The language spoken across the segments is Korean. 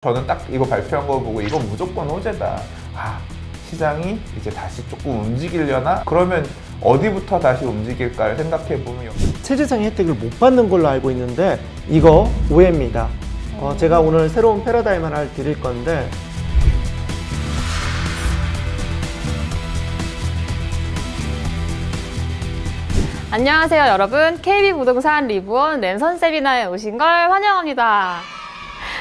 저는 딱 이거 발표한 거 보고 이건 무조건 호재다. 시장이 이제 다시 조금 움직이려나? 그러면 어디부터 다시 움직일까를 생각해 보면 체제상 혜택을 못 받는 걸로 알고 있는데 이거 오해입니다. 제가 오늘 새로운 패러다임 하나를 드릴 건데 안녕하세요 여러분, KB부동산 리브원 랜선 세미나에 오신 걸 환영합니다.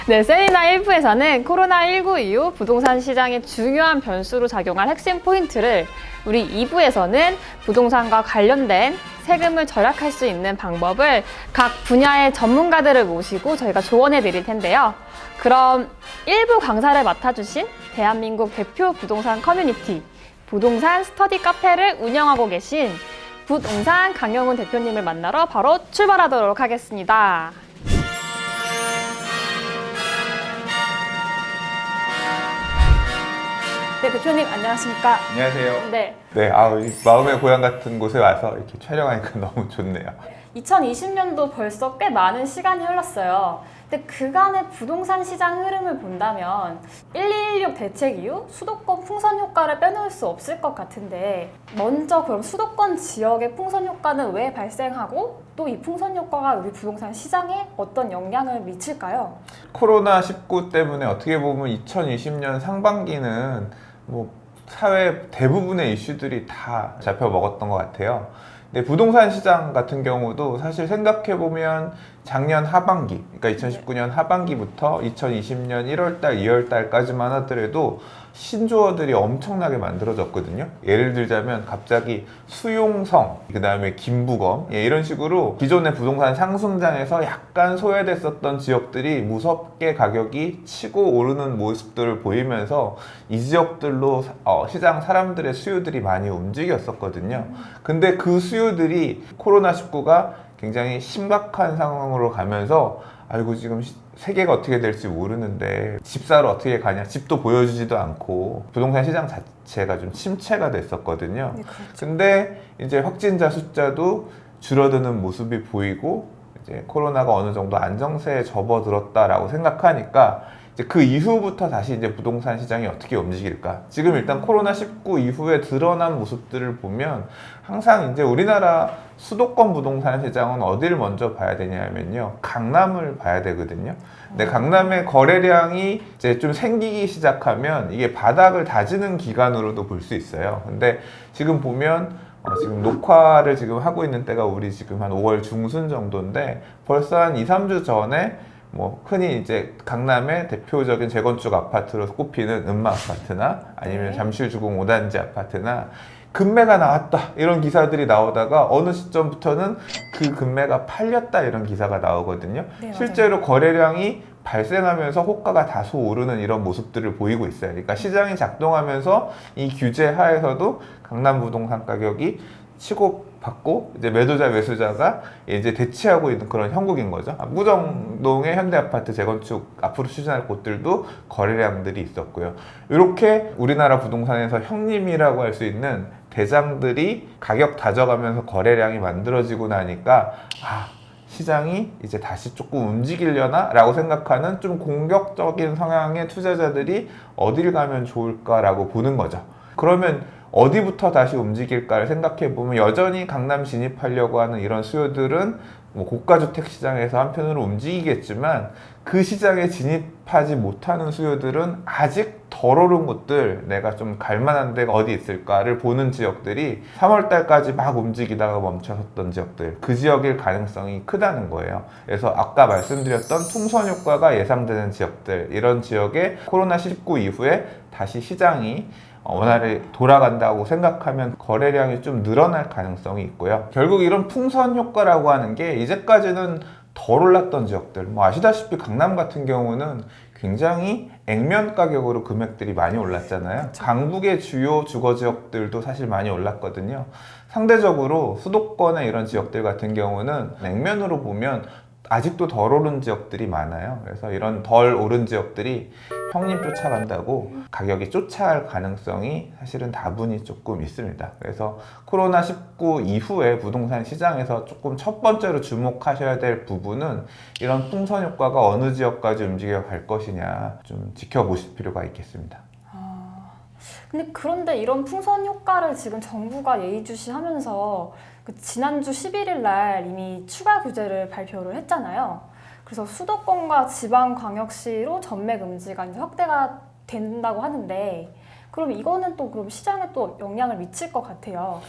네, 세미나 1부에서는 코로나19 이후 부동산 시장의 중요한 변수로 작용할 핵심 포인트를, 우리 2부에서는 부동산과 관련된 세금을 절약할 수 있는 방법을 각 분야의 전문가들을 모시고 저희가 조언해 드릴 텐데요. 그럼 1부 강사를 맡아주신 대한민국 대표 부동산 커뮤니티 부동산 스터디 카페를 운영하고 계신 부동산 강영훈 대표님을 만나러 바로 출발하도록 하겠습니다. 네, 대표님 안녕하십니까? 안녕하세요. 네, 이 마음의 고향 같은 곳에 와서 이렇게 촬영하니까 너무 좋네요. 2020년도 벌써 꽤 많은 시간이 흘렀어요. 근데 그간의 부동산 시장 흐름을 본다면 1216 대책 이후 수도권 풍선 효과를 빼놓을 수 없을 것 같은데, 먼저 그럼 수도권 지역의 풍선 효과는 왜 발생하고 또 이 풍선 효과가 우리 부동산 시장에 어떤 영향을 미칠까요? 코로나19 때문에 어떻게 보면 2020년 상반기는 사회 대부분의 이슈들이 다 잡혀 먹었던 것 같아요. 근데 부동산 시장 같은 경우도 사실 생각해보면 작년 하반기, 그러니까 2019년 하반기부터 2020년 1월달, 2월달까지만 하더라도 신조어들이 엄청나게 만들어졌거든요. 예를 들자면 갑자기 수용성, 그 다음에 김부검, 이런 식으로 기존의 부동산 상승장에서 약간 소외됐었던 지역들이 무섭게 가격이 치고 오르는 모습들을 보이면서 이 지역들로 시장 사람들의 수요들이 많이 움직였었거든요. 근데 그 수요들이 코로나19가 굉장히 심각한 상황으로 가면서 아이고 지금 세계가 어떻게 될지 모르는데 집 사러 어떻게 가냐, 집도 보여주지도 않고 부동산 시장 자체가 좀 침체가 됐었거든요. 네, 그렇죠. 근데 이제 확진자 숫자도 줄어드는 모습이 보이고 이제 코로나가 어느 정도 안정세에 접어들었다라고 생각하니까 이제 그 이후부터 다시 이제 부동산 시장이 어떻게 움직일까? 지금 일단 코로나19 이후에 드러난 모습들을 보면 항상 이제 우리나라 수도권 부동산 시장은 어디를 먼저 봐야 되냐면요, 강남을 봐야 되거든요. 근데 강남의 거래량이 이제 좀 생기기 시작하면 이게 바닥을 다지는 기간으로도 볼 수 있어요. 근데 지금 보면 지금 녹화를 지금 하고 있는 때가 우리 지금 한 5월 중순 정도인데 벌써 한 2, 3주 전에 흔히 이제 강남의 대표적인 재건축 아파트로 꼽히는 음마 아파트나 아니면 잠실주공 5단지 아파트나 급매가 나왔다 이런 기사들이 나오다가 어느 시점부터는 그 급매가 팔렸다 이런 기사가 나오거든요. 네, 실제로 거래량이 발생하면서 호가가 다소 오르는 이런 모습들을 보이고 있어요. 그러니까 시장이 작동하면서 이 규제 하에서도 강남 부동산 가격이 치고받고 이제 매도자 매수자가 이제 대치하고 있는 그런 형국인 거죠. 압구정동의 현대아파트 재건축 앞으로 추진할 곳들도 거래량들이 있었고요. 이렇게 우리나라 부동산에서 형님이라고 할 수 있는 대장들이 가격 다져가면서 거래량이 만들어지고 나니까 시장이 이제 다시 조금 움직이려나? 라고 생각하는 좀 공격적인 성향의 투자자들이 어딜 가면 좋을까라고 보는 거죠. 그러면 어디부터 다시 움직일까를 생각해 보면 여전히 강남 진입하려고 하는 이런 수요들은 고가주택 시장에서 한편으로 움직이겠지만 그 시장에 진입하지 못하는 수요들은 아직 덜 오른 곳들, 내가 좀 갈만한 데가 어디 있을까를 보는 지역들이 3월달까지 막 움직이다가 멈춰섰던 지역들, 그 지역일 가능성이 크다는 거예요. 그래서 아까 말씀드렸던 풍선 효과가 예상되는 지역들, 이런 지역에 코로나19 이후에 다시 시장이 원활히 돌아간다고 생각하면 거래량이 좀 늘어날 가능성이 있고요. 결국 이런 풍선 효과라고 하는 게 이제까지는 덜 올랐던 지역들, 아시다시피 강남 같은 경우는 굉장히 액면 가격으로 금액들이 많이 올랐잖아요. 그쵸. 강북의 주요 주거 지역들도 사실 많이 올랐거든요. 상대적으로 수도권의 이런 지역들 같은 경우는 액면으로 보면 아직도 덜 오른 지역들이 많아요. 그래서 이런 덜 오른 지역들이 형님 쫓아간다고 가격이 쫓아갈 가능성이 사실은 다분히 조금 있습니다. 그래서 코로나19 이후에 부동산 시장에서 조금 첫 번째로 주목하셔야 될 부분은 이런 풍선 효과가 어느 지역까지 움직여 갈 것이냐 좀 지켜보실 필요가 있겠습니다. 근데 그런데 이런 풍선 효과를 지금 정부가 예의주시하면서 그 지난주 11일 날 이미 추가 규제를 발표를 했잖아요. 그래서 수도권과 지방광역시로 전매 금지가 이제 확대가 된다고 하는데, 그럼 이거는 또 그럼 시장에 또 영향을 미칠 것 같아요.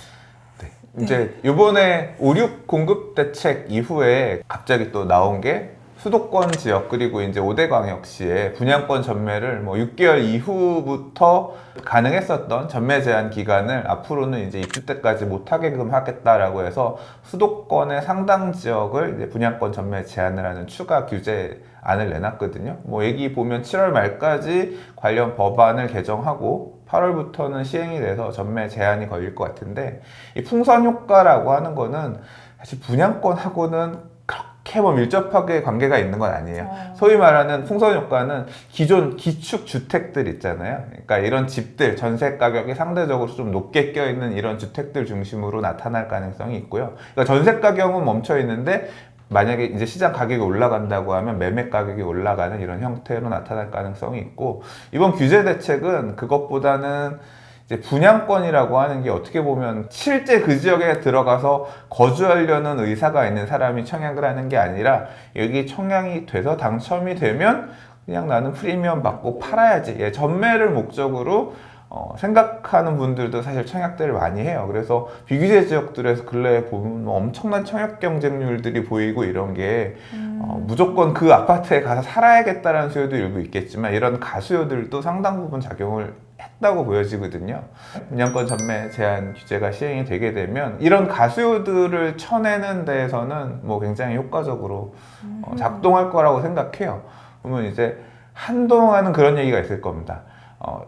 이제 이번에 5.6 공급 대책 이후에 갑자기 또 나온 게 수도권 지역 그리고 이제 5대 광역시의 분양권 전매를 뭐 6개월 이후부터 가능했었던 전매 제한 기간을 앞으로는 이제 입주 때까지 못하게끔 하겠다라고 해서 수도권의 상당 지역을 이제 분양권 전매 제한을 하는 추가 규제안을 내놨거든요. 뭐 얘기 보면 7월 말까지 관련 법안을 개정하고 8월부터는 시행이 돼서 전매 제한이 걸릴 것 같은데, 이 풍선 효과라고 하는 거는 사실 분양권하고는 그렇게 뭐 밀접하게 관계가 있는 건 아니에요. 소위 말하는 풍선 효과는 기존 기축 주택들 있잖아요. 그러니까 이런 집들, 전세 가격이 상대적으로 좀 높게 껴있는 이런 주택들 중심으로 나타날 가능성이 있고요. 그러니까 전세 가격은 멈춰 있는데 만약에 이제 시장 가격이 올라간다고 하면 매매 가격이 올라가는 이런 형태로 나타날 가능성이 있고, 이번 규제 대책은 그것보다는 이제 분양권이라고 하는 게 어떻게 보면 실제 그 지역에 들어가서 거주하려는 의사가 있는 사람이 청약을 하는 게 아니라 여기 청약이 돼서 당첨이 되면 그냥 나는 프리미엄 받고 팔아야지, 예, 전매를 목적으로 생각하는 분들도 사실 청약들을 많이 해요. 그래서 비규제 지역들에서 근래에 보면 엄청난 청약 경쟁률들이 보이고 이런 게 무조건 그 아파트에 가서 살아야겠다라는 수요도 일부 있겠지만 이런 가수요들도 상당 부분 작용을 했다고 보여지거든요. 분양권 전매 제한 규제가 시행이 되게 되면 이런 가수요들을 쳐내는 데에서는 뭐 굉장히 효과적으로 작동할 거라고 생각해요. 그러면 이제 한동안은 그런 얘기가 있을 겁니다.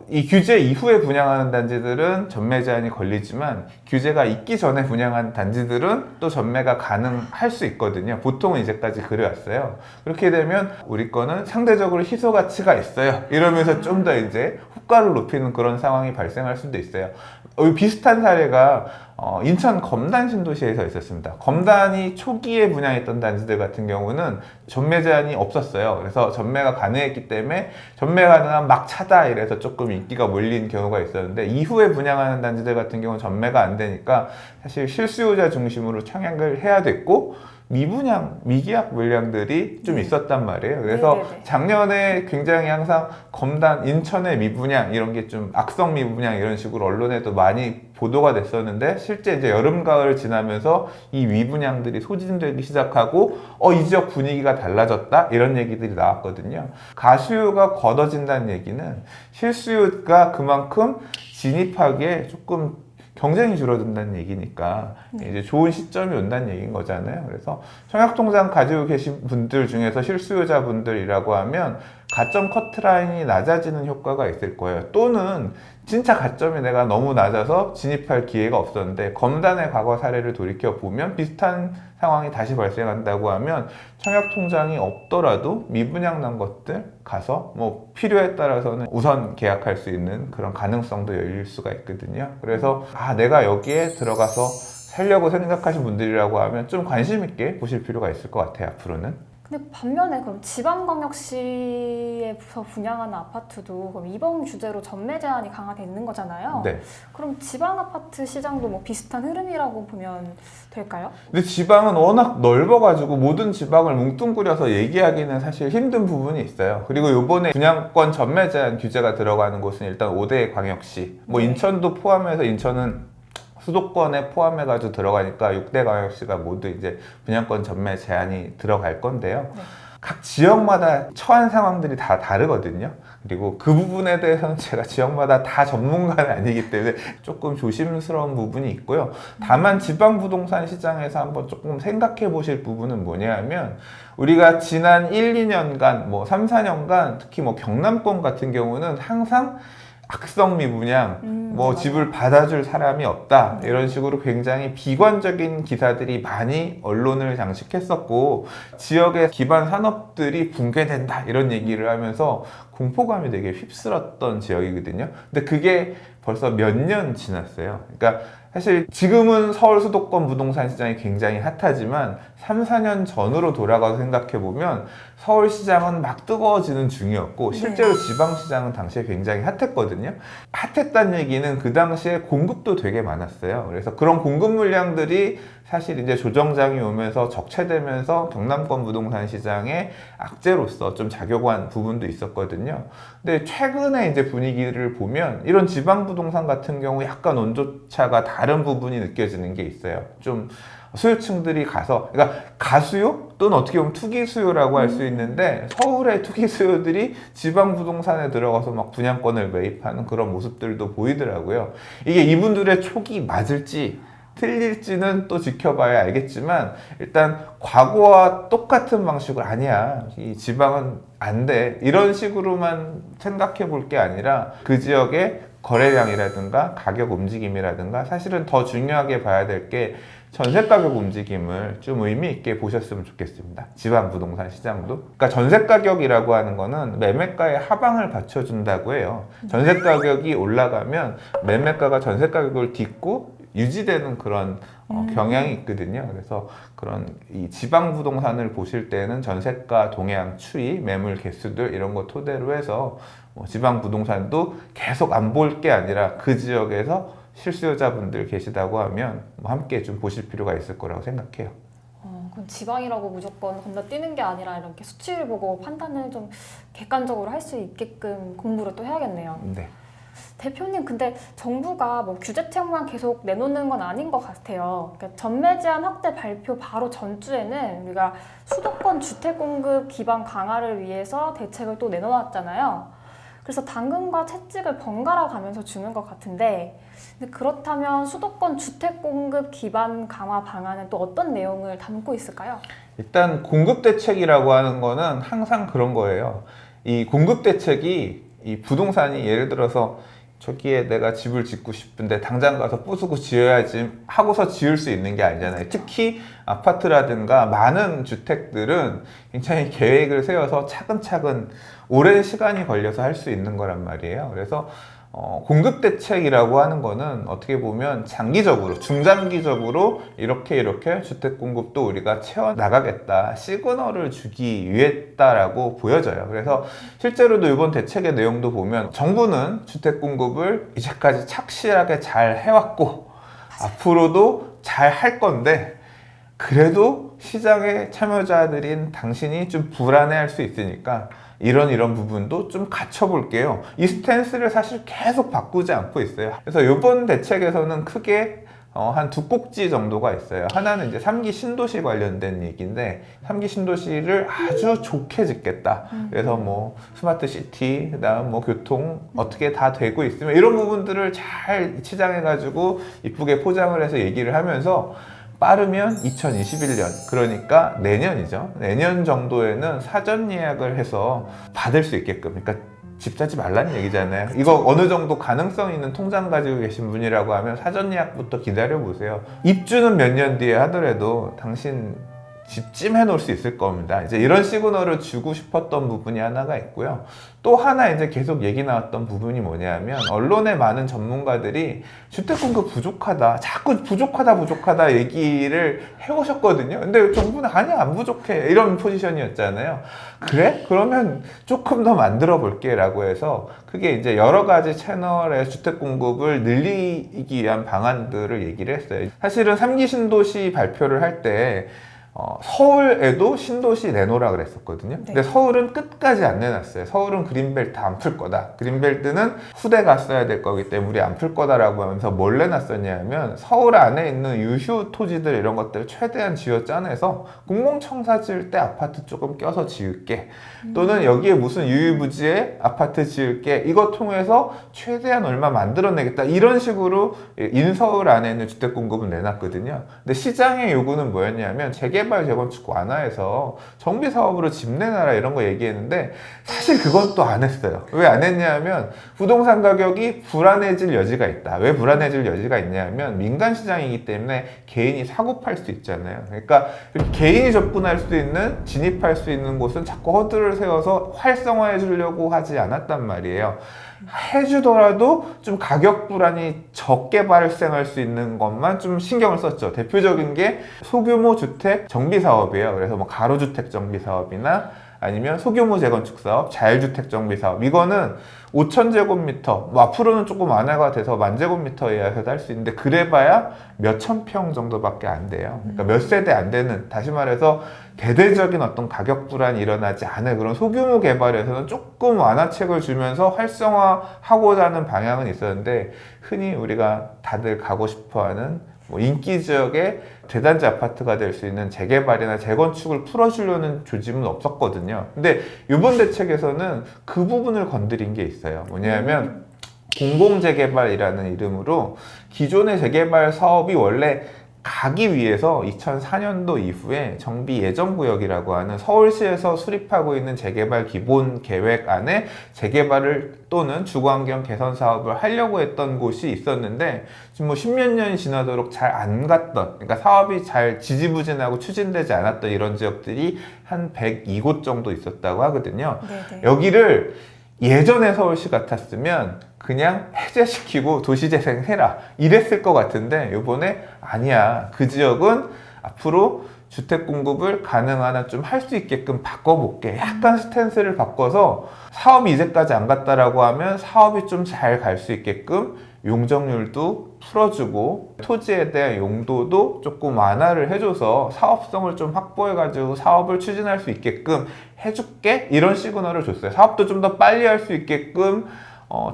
이 규제 이후에 분양하는 단지들은 전매 제한이 걸리지만 규제가 있기 전에 분양한 단지들은 또 전매가 가능할 수 있거든요. 보통은 이제까지 그래왔어요. 그렇게 되면 우리 거는 상대적으로 희소 가치가 있어요. 이러면서 좀 더 이제 호가를 높이는 그런 상황이 발생할 수도 있어요. 비슷한 사례가 인천 검단 신도시에서 있었습니다. 검단이 초기에 분양했던 단지들 같은 경우는 전매 제한이 없었어요. 그래서 전매가 가능했기 때문에 전매 가능한 막차다 이래서 조금 인기가 몰린 경우가 있었는데, 이후에 분양하는 단지들 같은 경우는 전매가 안 되니까 사실 실수요자 중심으로 청약을 해야 됐고 미분양, 미계약 물량들이 좀 있었단 말이에요. 그래서 네네네. 작년에 굉장히 항상 검단, 인천의 미분양 이런 게 좀 악성 미분양 이런 식으로 언론에도 많이 보도가 됐었는데, 실제 이제 여름, 가을 지나면서 이 미분양들이 소진되기 시작하고 이 지역 분위기가 달라졌다 이런 얘기들이 나왔거든요. 가수요가 걷어진다는 얘기는 실수요가 그만큼 진입하기에 조금 경쟁이 줄어든다는 얘기니까 이제 좋은 시점이 온다는 얘기인 거잖아요. 그래서 청약통장 가지고 계신 분들 중에서 실수요자분들이라고 하면 가점 커트라인이 낮아지는 효과가 있을 거예요. 또는 진짜 가점이 내가 너무 낮아서 진입할 기회가 없었는데 검단의 과거 사례를 돌이켜보면 비슷한 상황이 다시 발생한다고 하면 청약통장이 없더라도 미분양 난 것들 가서 뭐 필요에 따라서는 우선 계약할 수 있는 그런 가능성도 열릴 수가 있거든요. 그래서 내가 여기에 들어가서 살려고 생각하신 분들이라고 하면 좀 관심 있게 보실 필요가 있을 것 같아요, 앞으로는. 근데 반면에 그럼 지방광역시에서 분양하는 아파트도 그럼 이번 규제로 전매 제한이 강화되는 거잖아요. 네. 그럼 지방 아파트 시장도 뭐 비슷한 흐름이라고 보면 될까요? 근데 지방은 워낙 넓어가지고 모든 지방을 뭉뚱그려서 얘기하기는 사실 힘든 부분이 있어요. 그리고 이번에 분양권 전매 제한 규제가 들어가는 곳은 일단 5대 광역시, 뭐 인천도 포함해서 인천은 수도권에 포함해가지고 들어가니까 6대 광역시가 모두 이제 분양권 전매 제한이 들어갈 건데요. 네. 각 지역마다 처한 상황들이 다 다르거든요. 그리고 그 부분에 대해서는 제가 지역마다 다 전문가는 아니기 때문에 조금 조심스러운 부분이 있고요. 다만 지방 부동산 시장에서 한번 조금 생각해 보실 부분은 뭐냐 하면, 우리가 지난 1, 2년간, 뭐 3, 4년간 특히 뭐 경남권 같은 경우는 항상 악성 미분양, 뭐 맞아요. 집을 받아줄 사람이 없다 이런 식으로 굉장히 비관적인 기사들이 많이 언론을 장식했었고 지역의 기반 산업들이 붕괴된다 이런 얘기를 하면서 공포감이 되게 휩쓸었던 지역이거든요. 근데 그게 벌써 몇 년 지났어요. 그러니까 사실 지금은 서울 수도권 부동산 시장이 굉장히 핫하지만 3, 4년 전으로 돌아가서 생각해보면 서울 시장은 막 뜨거워지는 중이었고 실제로 지방 시장은 당시에 굉장히 핫했거든요. 핫했다는 얘기는 그 당시에 공급도 되게 많았어요. 그래서 그런 공급 물량들이 사실 이제 조정장이 오면서 적체되면서 경남권 부동산 시장의 악재로서 좀 작용한 부분도 있었거든요. 근데 최근에 이제 분위기를 보면 이런 지방 부동산 같은 경우 약간 온도차가 다른 부분이 느껴지는 게 있어요. 좀 수요층들이 가서, 그러니까 가수요 또는 어떻게 보면 투기 수요라고 할 수 있는데 서울의 투기 수요들이 지방 부동산에 들어가서 막 분양권을 매입하는 그런 모습들도 보이더라고요. 이게 이분들의 촉이 맞을지 틀릴지는 또 지켜봐야 알겠지만 일단 과거와 똑같은 방식으로 아니야 이 지방은 안 돼 이런 식으로만 생각해 볼 게 아니라 그 지역의 거래량이라든가 가격 움직임이라든가 사실은 더 중요하게 봐야 될 게 전세 가격 움직임을 좀 의미 있게 보셨으면 좋겠습니다. 지방 부동산 시장도. 그러니까 전세 가격이라고 하는 거는 매매가의 하방을 받쳐준다고 해요. 전세 가격이 올라가면 매매가가 전세 가격을 딛고 유지되는 그런 경향이 있거든요. 그래서 그런 이 지방 부동산을 보실 때는 전세가 동향 추이, 매물 개수들 이런 거 토대로 해서 지방 부동산도 계속 안 볼 게 아니라 그 지역에서 실수요자분들 계시다고 하면 함께 좀 보실 필요가 있을 거라고 생각해요. 그럼 지방이라고 무조건 건너뛰는 게 아니라 이렇게 수치를 보고 판단을 좀 객관적으로 할 수 있게끔 공부를 또 해야겠네요. 네. 대표님, 근데 정부가 뭐 규제책만 계속 내놓는 건 아닌 것 같아요. 그러니까 전매 제한 확대 발표 바로 전주에는 우리가 수도권 주택 공급 기반 강화를 위해서 대책을 또 내놓았잖아요. 그래서 당근과 채찍을 번갈아 가면서 주는 것 같은데, 근데 그렇다면 수도권 주택 공급 기반 강화 방안은 또 어떤 내용을 담고 있을까요? 일단 공급 대책이라고 하는 거는 항상 그런 거예요. 이 공급 대책이 이 부동산이 예를 들어서 저기에 내가 집을 짓고 싶은데 당장 가서 부수고 지어야지 하고서 지을 수 있는 게 아니잖아요. 특히 아파트라든가 많은 주택들은 굉장히 계획을 세워서 차근차근 오랜 시간이 걸려서 할 수 있는 거란 말이에요. 그래서 공급 대책이라고 하는 거는 어떻게 보면 장기적으로, 중장기적으로 이렇게 주택 공급도 우리가 채워 나가겠다 시그널을 주기 위했다라고 보여져요. 그래서 실제로도 이번 대책의 내용도 보면 정부는 주택 공급을 이제까지 착실하게 잘 해왔고 앞으로도 잘 할 건데 그래도 시장의 참여자들인 당신이 좀 불안해할 수 있으니까 이런 부분도 좀 갖춰볼게요. 이 스탠스를 사실 계속 바꾸지 않고 있어요. 그래서 이번 대책에서는 크게 한 두 꼭지 정도가 있어요. 하나는 이제 3기 신도시 관련된 얘기인데 3기 신도시를 아주 좋게 짓겠다. 그래서 뭐 스마트 시티, 그다음 뭐 교통 어떻게 다 되고 있으면 이런 부분들을 잘 치장해가지고 이쁘게 포장을 해서 얘기를 하면서 빠르면 2021년, 그러니까 내년이죠. 내년 정도에는 사전 예약을 해서 받을 수 있게끔, 그러니까 집 사지 말라는 얘기잖아요. 이거 어느 정도 가능성 있는 통장 가지고 계신 분이라고 하면 사전 예약부터 기다려보세요. 입주는 몇 년 뒤에 하더라도 당신 집찜 해놓을 수 있을 겁니다. 이제 이런 시그널을 주고 싶었던 부분이 하나가 있고요. 또 하나 이제 계속 얘기 나왔던 부분이 뭐냐면 언론의 많은 전문가들이 주택 공급 부족하다, 자꾸 부족하다 얘기를 해오셨거든요. 근데 정부는 아니야 안 부족해 이런 포지션이었잖아요. 그래? 그러면 조금 더 만들어 볼게 라고 해서 그게 이제 여러 가지 채널의 주택 공급을 늘리기 위한 방안들을 얘기를 했어요. 사실은 3기 신도시 발표를 할때 서울에도 신도시 내놓으라 그랬었거든요. 근데 서울은 끝까지 안 내놨어요. 서울은 그린벨트 안 풀 거다. 그린벨트는 후대가 써야 될 거기 때문에 우리 안 풀 거다라고 하면서 뭘 내놨었냐 하면 서울 안에 있는 유휴 토지들 이런 것들을 최대한 쥐어 짜내서 공공청사 지을 때 아파트 조금 껴서 지을게. 또는 여기에 무슨 유휴부지에 아파트 지을게. 이거 통해서 최대한 얼마 만들어내겠다. 이런 식으로 인서울 안에 있는 주택 공급을 내놨거든요. 근데 시장의 요구는 뭐였냐면 재개발 세개발 재건축 완화해서 정비 사업으로 집 내놔라 이런 거 얘기했는데 사실 그건 또 안 했어요. 왜 안 했냐면 부동산 가격이 불안해질 여지가 있다. 왜 불안해질 여지가 있냐면 민간 시장이기 때문에 개인이 사고 팔 수 있잖아요. 그러니까 이렇게 개인이 접근할 수 있는, 진입할 수 있는 곳은 자꾸 허들을 세워서 활성화해 주려고 하지 않았단 말이에요. 해주더라도 좀 가격 불안이 적게 발생할 수 있는 것만 좀 신경을 썼죠. 대표적인 게 소규모 주택 정비 사업이에요. 그래서 뭐 가로주택 정비 사업이나 아니면 소규모 재건축 사업, 자율주택 정비 사업. 이거는 5,000제곱미터, 뭐 앞으로는 조금 완화가 돼서 10,000제곱미터 이하에서도 할 수 있는데 그래봐야 몇천 평 정도밖에 안 돼요. 그러니까 몇 세대 안 되는, 다시 말해서 대대적인 어떤 가격 불안이 일어나지 않은 그런 소규모 개발에서는 조금 완화책을 주면서 활성화하고자 하는 방향은 있었는데 흔히 우리가 다들 가고 싶어하는 뭐 인기 지역의 대단지 아파트가 될 수 있는 재개발이나 재건축을 풀어주려는 조짐은 없었거든요. 근데 이번 대책에서는 그 부분을 건드린 게 있어요. 뭐냐면 공공재개발이라는 이름으로 기존의 재개발 사업이 원래 가기 위해서 2004년도 이후에 정비 예정구역이라고 하는 서울시에서 수립하고 있는 재개발 기본 계획 안에 재개발을 또는 주거환경 개선 사업을 하려고 했던 곳이 있었는데 지금 뭐 10몇 년이 지나도록 잘 안 갔던, 그러니까 사업이 잘 지지부진하고 추진되지 않았던 이런 지역들이 한 102곳 정도 있었다고 하거든요. 네네. 여기를 예전에 서울시 같았으면 그냥 해제시키고 도시재생해라 이랬을 것 같은데 이번에 아니야. 그 지역은 앞으로 주택 공급을 가능한 한 좀 할 수 있게끔 바꿔볼게. 약간 스탠스를 바꿔서 사업이 이제까지 안 갔다라고 하면 사업이 좀 잘 갈 수 있게끔 용적률도 풀어주고 토지에 대한 용도도 조금 완화를 해줘서 사업성을 좀 확보해가지고 사업을 추진할 수 있게끔 해줄게 이런 시그널을 줬어요. 사업도 좀 더 빨리 할 수 있게끔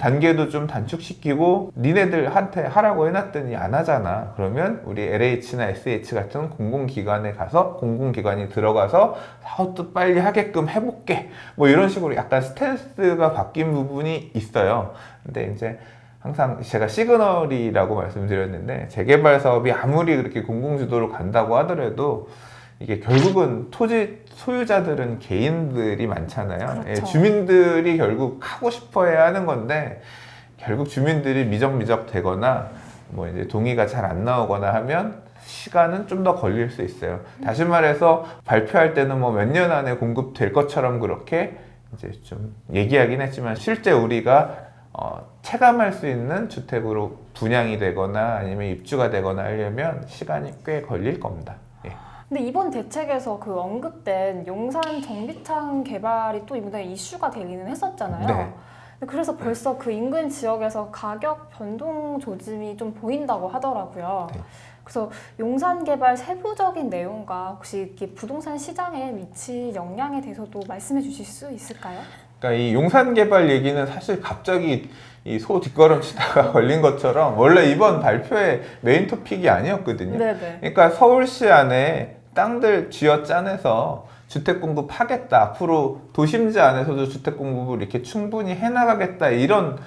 단계도 좀 단축시키고 니네들한테 하라고 해놨더니 안 하잖아. 그러면 우리 LH나 SH 같은 공공기관이 들어가서 사업도 빨리 하게끔 해볼게. 뭐 이런 식으로 약간 스탠스가 바뀐 부분이 있어요. 근데 이제 항상 제가 시그널이라고 말씀드렸는데 재개발 사업이 아무리 그렇게 공공주도로 간다고 하더라도 이게 결국은 토지 소유자들은 개인들이 많잖아요. 그렇죠. 예, 주민들이 결국 하고 싶어 해야 하는 건데 결국 주민들이 미적미적 되거나 뭐 이제 동의가 잘 안 나오거나 하면 시간은 좀 더 걸릴 수 있어요. 다시 말해서 발표할 때는 뭐 몇 년 안에 공급될 것처럼 그렇게 이제 좀 얘기하긴 했지만 실제 우리가 체감할 수 있는 주택으로 분양이 되거나 아니면 입주가 되거나 하려면 시간이 꽤 걸릴 겁니다. 예. 근데 이번 대책에서 그 언급된 용산 정비창 개발이 또 이번에 이슈가 되기는 했었잖아요. 네. 그래서 벌써 그 인근 지역에서 가격 변동 조짐이 좀 보인다고 하더라고요. 네. 그래서 용산 개발 세부적인 내용과 혹시 이렇게 부동산 시장에 미칠 영향에 대해서도 말씀해 주실 수 있을까요? 그러니까 이 용산 개발 얘기는 사실 갑자기 이 소 뒷걸음치다가 걸린 것처럼 원래 이번 발표의 메인 토픽이 아니었거든요. 네네. 그러니까 서울시 안에 땅들 쥐어짜내서 주택 공급하겠다. 앞으로 도심지 안에서도 주택 공급을 이렇게 충분히 해나가겠다. 이런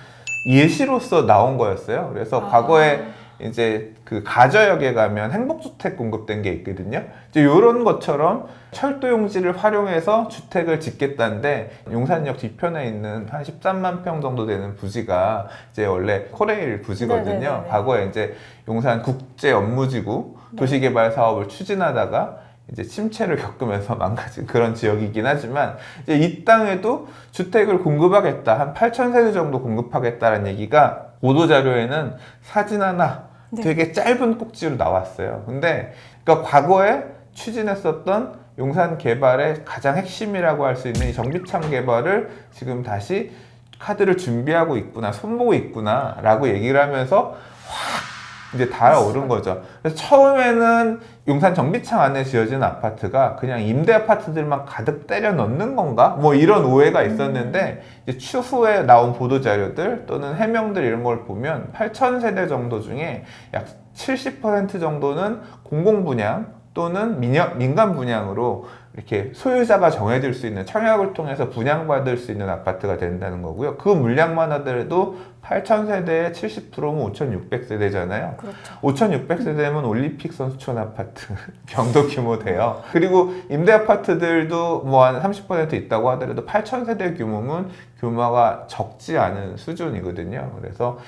예시로서 나온 거였어요. 그래서 과거에 이제 그 가저역에 가면 행복주택 공급된 게 있거든요. 이제 이런 것처럼 철도용지를 활용해서 주택을 짓겠다는데 용산역 뒤편에 있는 한 13만 평 정도 되는 부지가 이제 원래 코레일 부지거든요. 네네네네. 과거에 이제 용산 국제 업무지구 도시개발 사업을 추진하다가 이제 침체를 겪으면서 망가진 그런 지역이긴 하지만 이제 이 땅에도 주택을 공급하겠다. 한 8,000세대 정도 공급하겠다는 얘기가 보도자료에는 사진 하나 네. 되게 짧은 꼭지로 나왔어요. 근데 그러니까 과거에 추진했었던 용산 개발의 가장 핵심이라고 할 수 있는 이 정비창 개발을 지금 다시 카드를 준비하고 있구나, 손보고 있구나 라고 얘기를 하면서 확 이제 달아오른 거죠. 그래서 처음에는 용산 정비창 안에 지어진 아파트가 그냥 임대 아파트들만 가득 때려 넣는 건가? 뭐 이런 오해가 있었는데 이제 추후에 나온 보도 자료들 또는 해명들 이런 걸 보면 8,000세대 정도 중에 약 70% 정도는 공공 분양 또는 민간 분양으로 이렇게 소유자가 정해질 수 있는 청약을 통해서 분양받을 수 있는 아파트가 된다는 거고요. 그 물량만 하더라도 8,000세대에 70%면 5,600세대잖아요. 그렇죠. 5,600세대면 올림픽 선수촌 아파트 정도 규모 돼요. 그리고 임대 아파트들도 뭐 한 30% 있다고 하더라도 8,000세대 규모면 규모가 적지 않은 수준이거든요. 그래서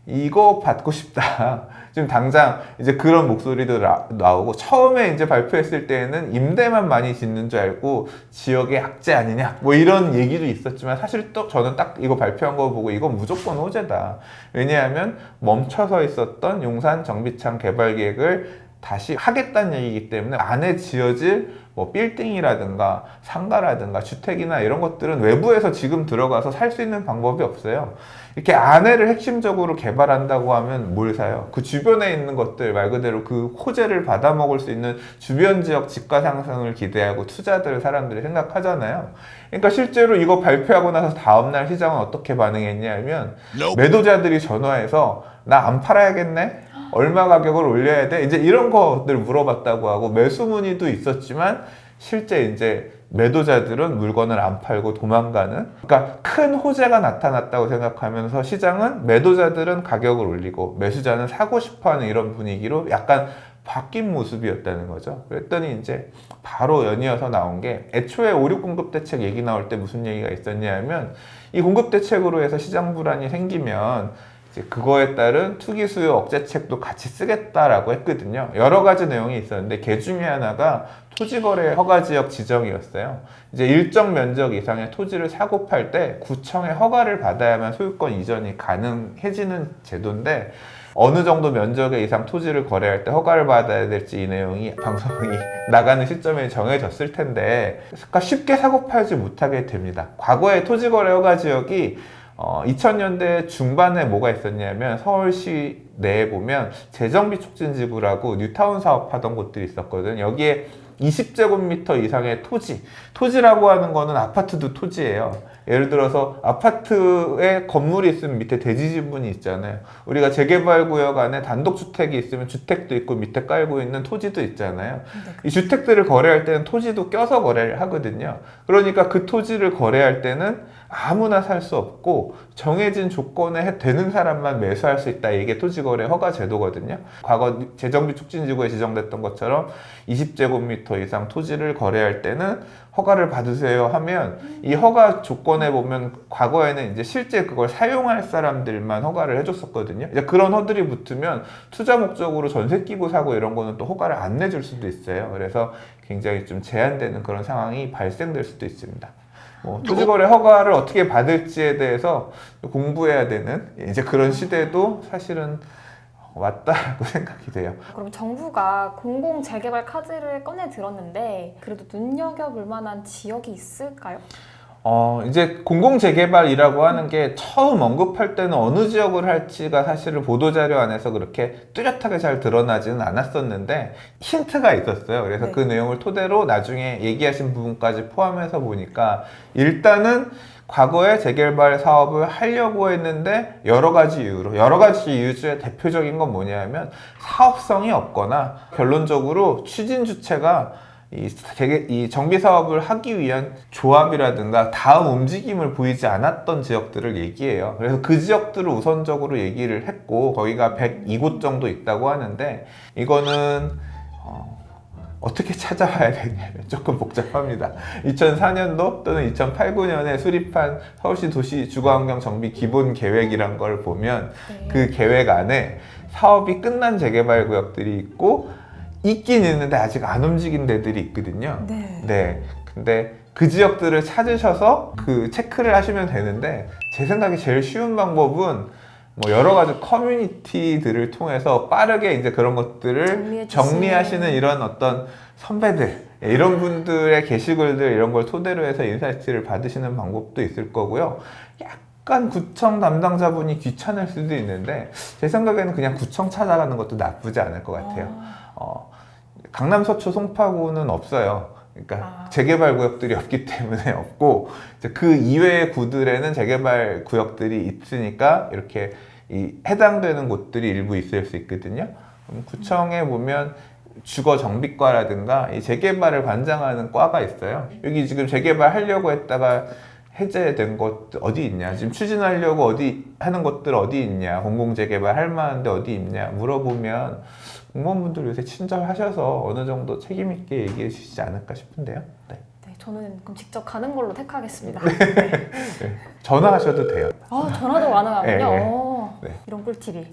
이거 받고 싶다. 지금 당장 이제 그런 목소리도 나오고, 처음에 이제 발표했을 때는 임대만 많이 짓는 줄 알고 지역의 악재 아니냐 뭐 이런 얘기도 있었지만, 사실 또 저는 딱 이거 발표한 거 보고 이건 무조건 호재다. 왜냐하면 멈춰서 있었던 용산 정비창 개발 계획을 다시 하겠다는 얘기이기 때문에, 안에 지어질 뭐 빌딩이라든가 상가라든가 주택이나 이런 것들은 외부에서 지금 들어가서 살 수 있는 방법이 없어요. 이렇게 안에를 핵심적으로 개발한다고 하면 뭘 사요? 그 주변에 있는 것들, 말 그대로 그 호재를 받아먹을 수 있는 주변 지역 집가 상승을 기대하고 투자들을 사람들이 생각하잖아요. 그러니까 실제로 이거 발표하고 나서 다음날 시장은 어떻게 반응했냐면, 매도자들이 전화해서 나 안 팔아야겠네? 얼마 가격을 올려야 돼? 이제 이런 것들 물어봤다고 하고, 매수 문의도 있었지만 실제 이제 매도자들은 물건을 안 팔고 도망가는, 그러니까 큰 호재가 나타났다고 생각하면서 시장은, 매도자들은 가격을 올리고 매수자는 사고 싶어하는 이런 분위기로 약간 바뀐 모습이었다는 거죠. 그랬더니 이제 바로 연이어서 나온 게, 애초에 5.6 공급 대책 얘기 나올 때 무슨 얘기가 있었냐면, 이 공급 대책으로 해서 시장 불안이 생기면 그거에 따른 투기 수요 억제책도 같이 쓰겠다라고 했거든요. 여러 가지 내용이 있었는데 그 중에 하나가 토지거래 허가지역 지정이었어요. 이제 일정 면적 이상의 토지를 사고 팔 때 구청의 허가를 받아야만 소유권 이전이 가능해지는 제도인데, 어느 정도 면적의 이상 토지를 거래할 때 허가를 받아야 될지 이 내용이 방송이 나가는 시점에 정해졌을 텐데, 그러니까 쉽게 사고 팔지 못하게 됩니다. 과거에 토지거래 허가지역이 2000년대 중반에 뭐가 있었냐면, 서울시 내에 보면 재정비 촉진지구라고 뉴타운 사업하던 곳들이 있었거든. 여기에 20제곱미터 이상의 토지라고 하는 거는 아파트도 토지예요. 예를 들어서 아파트에 건물이 있으면 밑에 대지 지분이 있잖아요. 우리가 재개발 구역 안에 단독주택이 있으면 주택도 있고 밑에 깔고 있는 토지도 있잖아요. 이 주택들을 거래할 때는 토지도 껴서 거래를 하거든요. 그러니까 그 토지를 거래할 때는 아무나 살 수 없고 정해진 조건에 되는 사람만 매수할 수 있다. 이게 토지거래 허가 제도거든요. 과거 재정비 촉진지구에 지정됐던 것처럼 20제곱미터 이상 토지를 거래할 때는 허가를 받으세요 하면, 이 허가 조건에 보면 과거에는 이제 실제 그걸 사용할 사람들만 허가를 해줬었거든요. 이제 그런 허들이 붙으면 투자 목적으로 전세 끼고 사고 이런 거는 또 허가를 안 내줄 수도 있어요. 그래서 굉장히 좀 제한되는 그런 상황이 발생될 수도 있습니다. 토지거래 허가를 어떻게 받을지에 대해서 공부해야 되는 이제 그런 시대도 사실은 왔다고 생각이 돼요. 그럼 정부가 공공 재개발 카드를 꺼내 들었는데, 그래도 눈여겨볼 만한 지역이 있을까요? 이제 공공재개발이라고 하는 게 처음 언급할 때는 어느 지역을 할지가 사실은 보도자료 안에서 그렇게 뚜렷하게 잘 드러나지는 않았었는데 힌트가 있었어요. 그래서 네. 그 내용을 토대로 나중에 얘기하신 부분까지 포함해서 보니까, 일단은 과거에 재개발 사업을 하려고 했는데 여러 가지 이유 중에 대표적인 건 뭐냐면, 사업성이 없거나 결론적으로 추진 주체가 이 정비 사업을 하기 위한 조합이라든가 다음 움직임을 보이지 않았던 지역들을 얘기해요. 그래서 그 지역들을 우선적으로 얘기를 했고, 거기가 102곳 정도 있다고 하는데, 이거는 어떻게 찾아와야 되냐면 조금 복잡합니다. 2004년도 또는 2008-9년에 수립한 서울시 도시 주거환경 정비 기본 계획이란 걸 보면, 그 계획 안에 사업이 끝난 재개발 구역들이 있고, 있긴 있는데 아직 안 움직인 데들이 있거든요. 네. 근데 그 지역들을 찾으셔서 그 체크를 하시면 되는데, 제 생각에 제일 쉬운 방법은 뭐 여러 가지 커뮤니티들을 통해서 빠르게 이제 그런 것들을 정리하시는 이런 어떤 선배들, 이런 분들의 게시글들 이런 걸 토대로 해서 인사이트를 받으시는 방법도 있을 거고요. 약간 구청 담당자분이 귀찮을 수도 있는데, 제 생각에는 그냥 구청 찾아가는 것도 나쁘지 않을 것 같아요. 강남 서초 송파구는 없어요. 그러니까 재개발 구역들이 없기 때문에 없고, 이제 그 이외의 구들에는 재개발 구역들이 있으니까 이렇게 해당되는 곳들이 일부 있을 수 있거든요. 구청에 보면 주거 정비과라든가 이 재개발을 관장하는 과가 있어요. 여기 지금 재개발 하려고 했다가 해제된 것 어디 있냐? 지금 추진하려고 어디 하는 것들 어디 있냐? 공공재개발 할 만한데 어디 있냐? 물어보면 공무원분들 요새 친절하셔서 어느 정도 책임 있게 얘기해 주시지 않을까 싶은데요. 네. 네, 저는 그럼 직접 가는 걸로 택하겠습니다. 네. 전화하셔도 돼요. 전화도 가능하군요. 네. 이런 꿀팁이.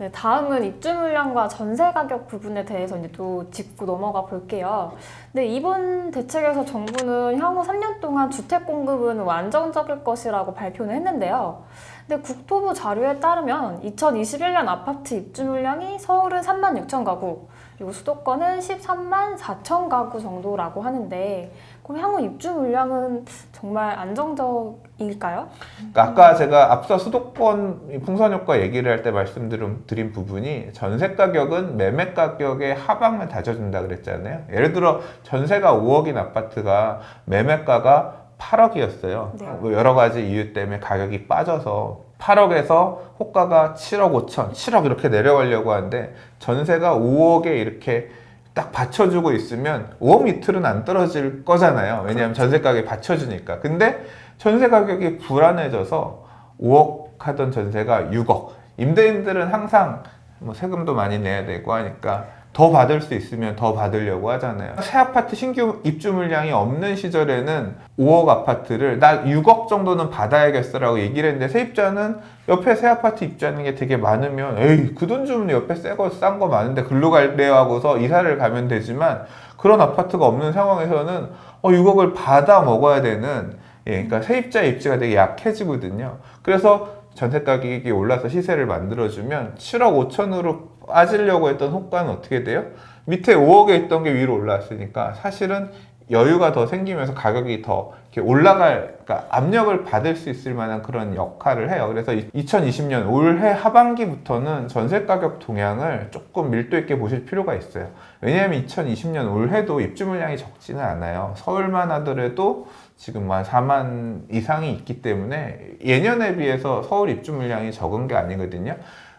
네, 다음은 입주 물량과 전세 가격 부분에 대해서 이제 또 짚고 넘어가 볼게요. 네, 이번 대책에서 정부는 향후 3년 동안 주택 공급은 안정적일 것이라고 발표는 했는데요. 근데 국토부 자료에 따르면 2021년 아파트 입주 물량이 서울은 3만 6천 가구, 그리고 수도권은 13만 4천 가구 정도라고 하는데, 그럼 향후 입주 물량은 정말 안정적일까요? 그러니까 아까 제가 앞서 수도권 풍선 효과 얘기를 할 때 말씀드린 부분이 전세 가격은 매매 가격의 하방을 다져준다 그랬잖아요. 예를 들어 전세가 5억인 아파트가 매매가가 8억이었어요. 네. 뭐 여러 가지 이유 때문에 가격이 빠져서 8억에서 호가가 7억 5천, 7억 이렇게 내려가려고 하는데 전세가 5억에 이렇게 딱 받쳐주고 있으면 5억 밑으로는 안 떨어질 거잖아요. 왜냐하면 전세 가격이 받쳐주니까. 근데 전세 가격이 불안해져서 5억 하던 전세가 6억. 임대인들은 항상 뭐 세금도 많이 내야 되고 하니까 더 받을 수 있으면 더 받으려고 하잖아요. 새 아파트 신규 입주 물량이 없는 시절에는 5억 아파트를 나 6억 정도는 받아야겠어라고 얘기를 했는데 세입자는 옆에 새 아파트 입주하는 게 되게 많으면 에이 그 돈 주면 옆에 싼 거 많은데 글로 갈래요 하고서 이사를 가면 되지만 그런 아파트가 없는 상황에서는 6억을 받아 먹어야 되는 그러니까 세입자 입지가 되게 약해지거든요. 그래서 전세 가격이 올라서 시세를 만들어주면 7억 5천으로 빠지려고 했던 호가는 어떻게 돼요? 밑에 5억에 있던 게 위로 올라왔으니까 사실은 여유가 더 생기면서 가격이 더 이렇게 그러니까 압력을 받을 수 있을 만한 그런 역할을 해요. 그래서 2020년 올해 하반기부터는 전세 가격 동향을 조금 밀도 있게 보실 필요가 있어요. 왜냐하면 2020년 올해도 입주 물량이 적지는 않아요. 서울만 하더라도 지금 한 4만 이상이 있기 때문에 예년에 비해서 서울 입주 물량이 적은 게 아니거든요.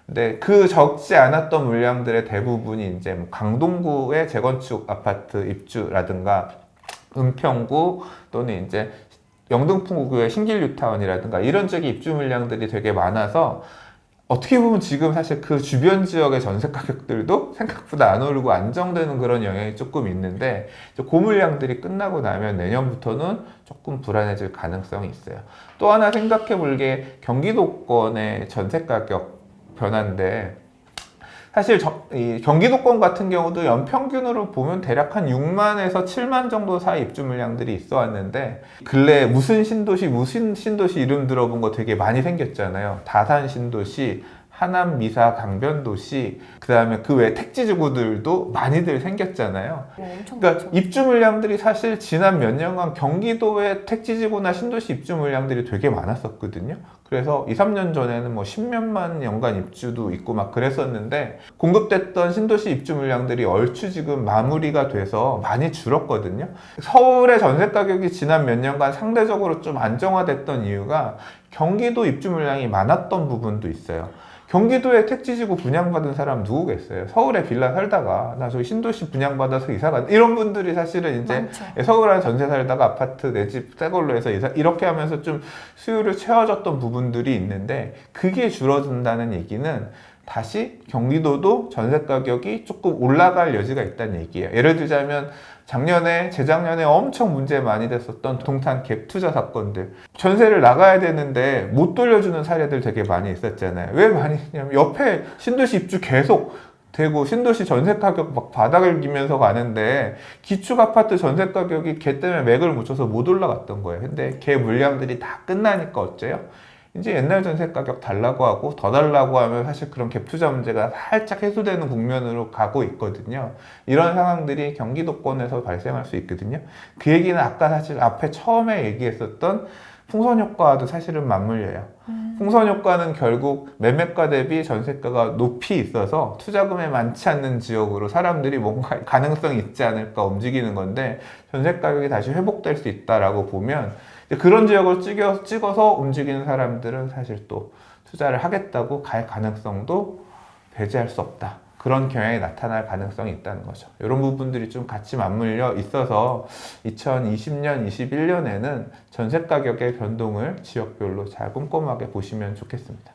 근데 그 적지 않았던 물량들의 대부분이 이제 뭐 강동구의 재건축 아파트 입주라든가 은평구 또는 이제 영등포구의 신길 뉴타운이라든가 이런 쪽의 입주 물량들이 되게 많아서 어떻게 보면 지금 사실 그 주변 지역의 전세 가격들도 생각보다 안 오르고 안정되는 그런 영향이 조금 있는데 그 물량들이 끝나고 나면 내년부터는 조금 불안해질 가능성이 있어요. 또 하나 생각해 볼 게 경기도권의 전세 가격 변화인데 사실 이 경기도권 같은 경우도 연평균으로 보면 대략 한 6만에서 7만 정도 사이 입주 물량들이 있어 왔는데 근래 무슨 신도시 이름 들어본 거 되게 많이 생겼잖아요. 다산 신도시, 하남, 미사, 강변도시, 그 다음에 그 외 택지지구들도 많이들 생겼잖아요. 엄청 그러니까 많죠. 입주 물량들이 사실 지난 몇 년간 경기도의 택지지구나 신도시 입주 물량들이 되게 많았었거든요. 그래서 2, 3년 전에는 뭐 10몇만 연간 입주도 있고 막 그랬었는데 공급됐던 신도시 입주 물량들이 얼추 지금 마무리가 돼서 많이 줄었거든요. 서울의 전세 가격이 지난 몇 년간 상대적으로 좀 안정화됐던 이유가 경기도 입주 물량이 많았던 부분도 있어요. 경기도에 택지지구 분양받은 사람 누구겠어요? 서울에 빌라 살다가 나 저기 신도시 분양받아서 이사가 이런 분들이 사실은 이제 많죠. 서울 안에 전세 살다가 아파트 내 집 새 걸로 해서 이렇게 하면서 좀 수요를 채워줬던 부분들이 있는데 그게 줄어든다는 얘기는 다시 경기도도 전세 가격이 조금 올라갈 여지가 있다는 얘기예요. 예를 들자면 재작년에 엄청 문제 많이 됐었던 동탄 갭 투자 사건들. 전세를 나가야 되는데 못 돌려주는 사례들 되게 많이 있었잖아요. 왜 많이 했냐면 옆에 신도시 입주 계속 되고 신도시 전세 가격 막 바닥을 기면서 가는데 기축 아파트 전세 가격이 걔 때문에 맥을 못 쳐서 못 올라갔던 거예요. 근데 걔 물량들이 다 끝나니까 어째요? 이제 옛날 전세 가격 달라고 하고 더 달라고 하면 사실 그런 갭 투자 문제가 살짝 해소되는 국면으로 가고 있거든요. 이런 상황들이 경기도권에서 발생할 수 있거든요. 그 얘기는 아까 사실 앞에 처음에 얘기했었던 풍선 효과와도 사실은 맞물려요. 풍선 효과는 결국 매매가 대비 전세가가 높이 있어서 투자금이 많지 않는 지역으로 사람들이 뭔가 가능성이 있지 않을까 움직이는 건데 전세 가격이 다시 회복될 수 있다라고 보면 그런 지역을 찍어서 움직이는 사람들은 사실 또 투자를 하겠다고 갈 가능성도 배제할 수 없다. 그런 경향이 나타날 가능성이 있다는 거죠. 이런 부분들이 좀 같이 맞물려 있어서 2020년, 21년에는 전세 가격의 변동을 지역별로 잘 꼼꼼하게 보시면 좋겠습니다.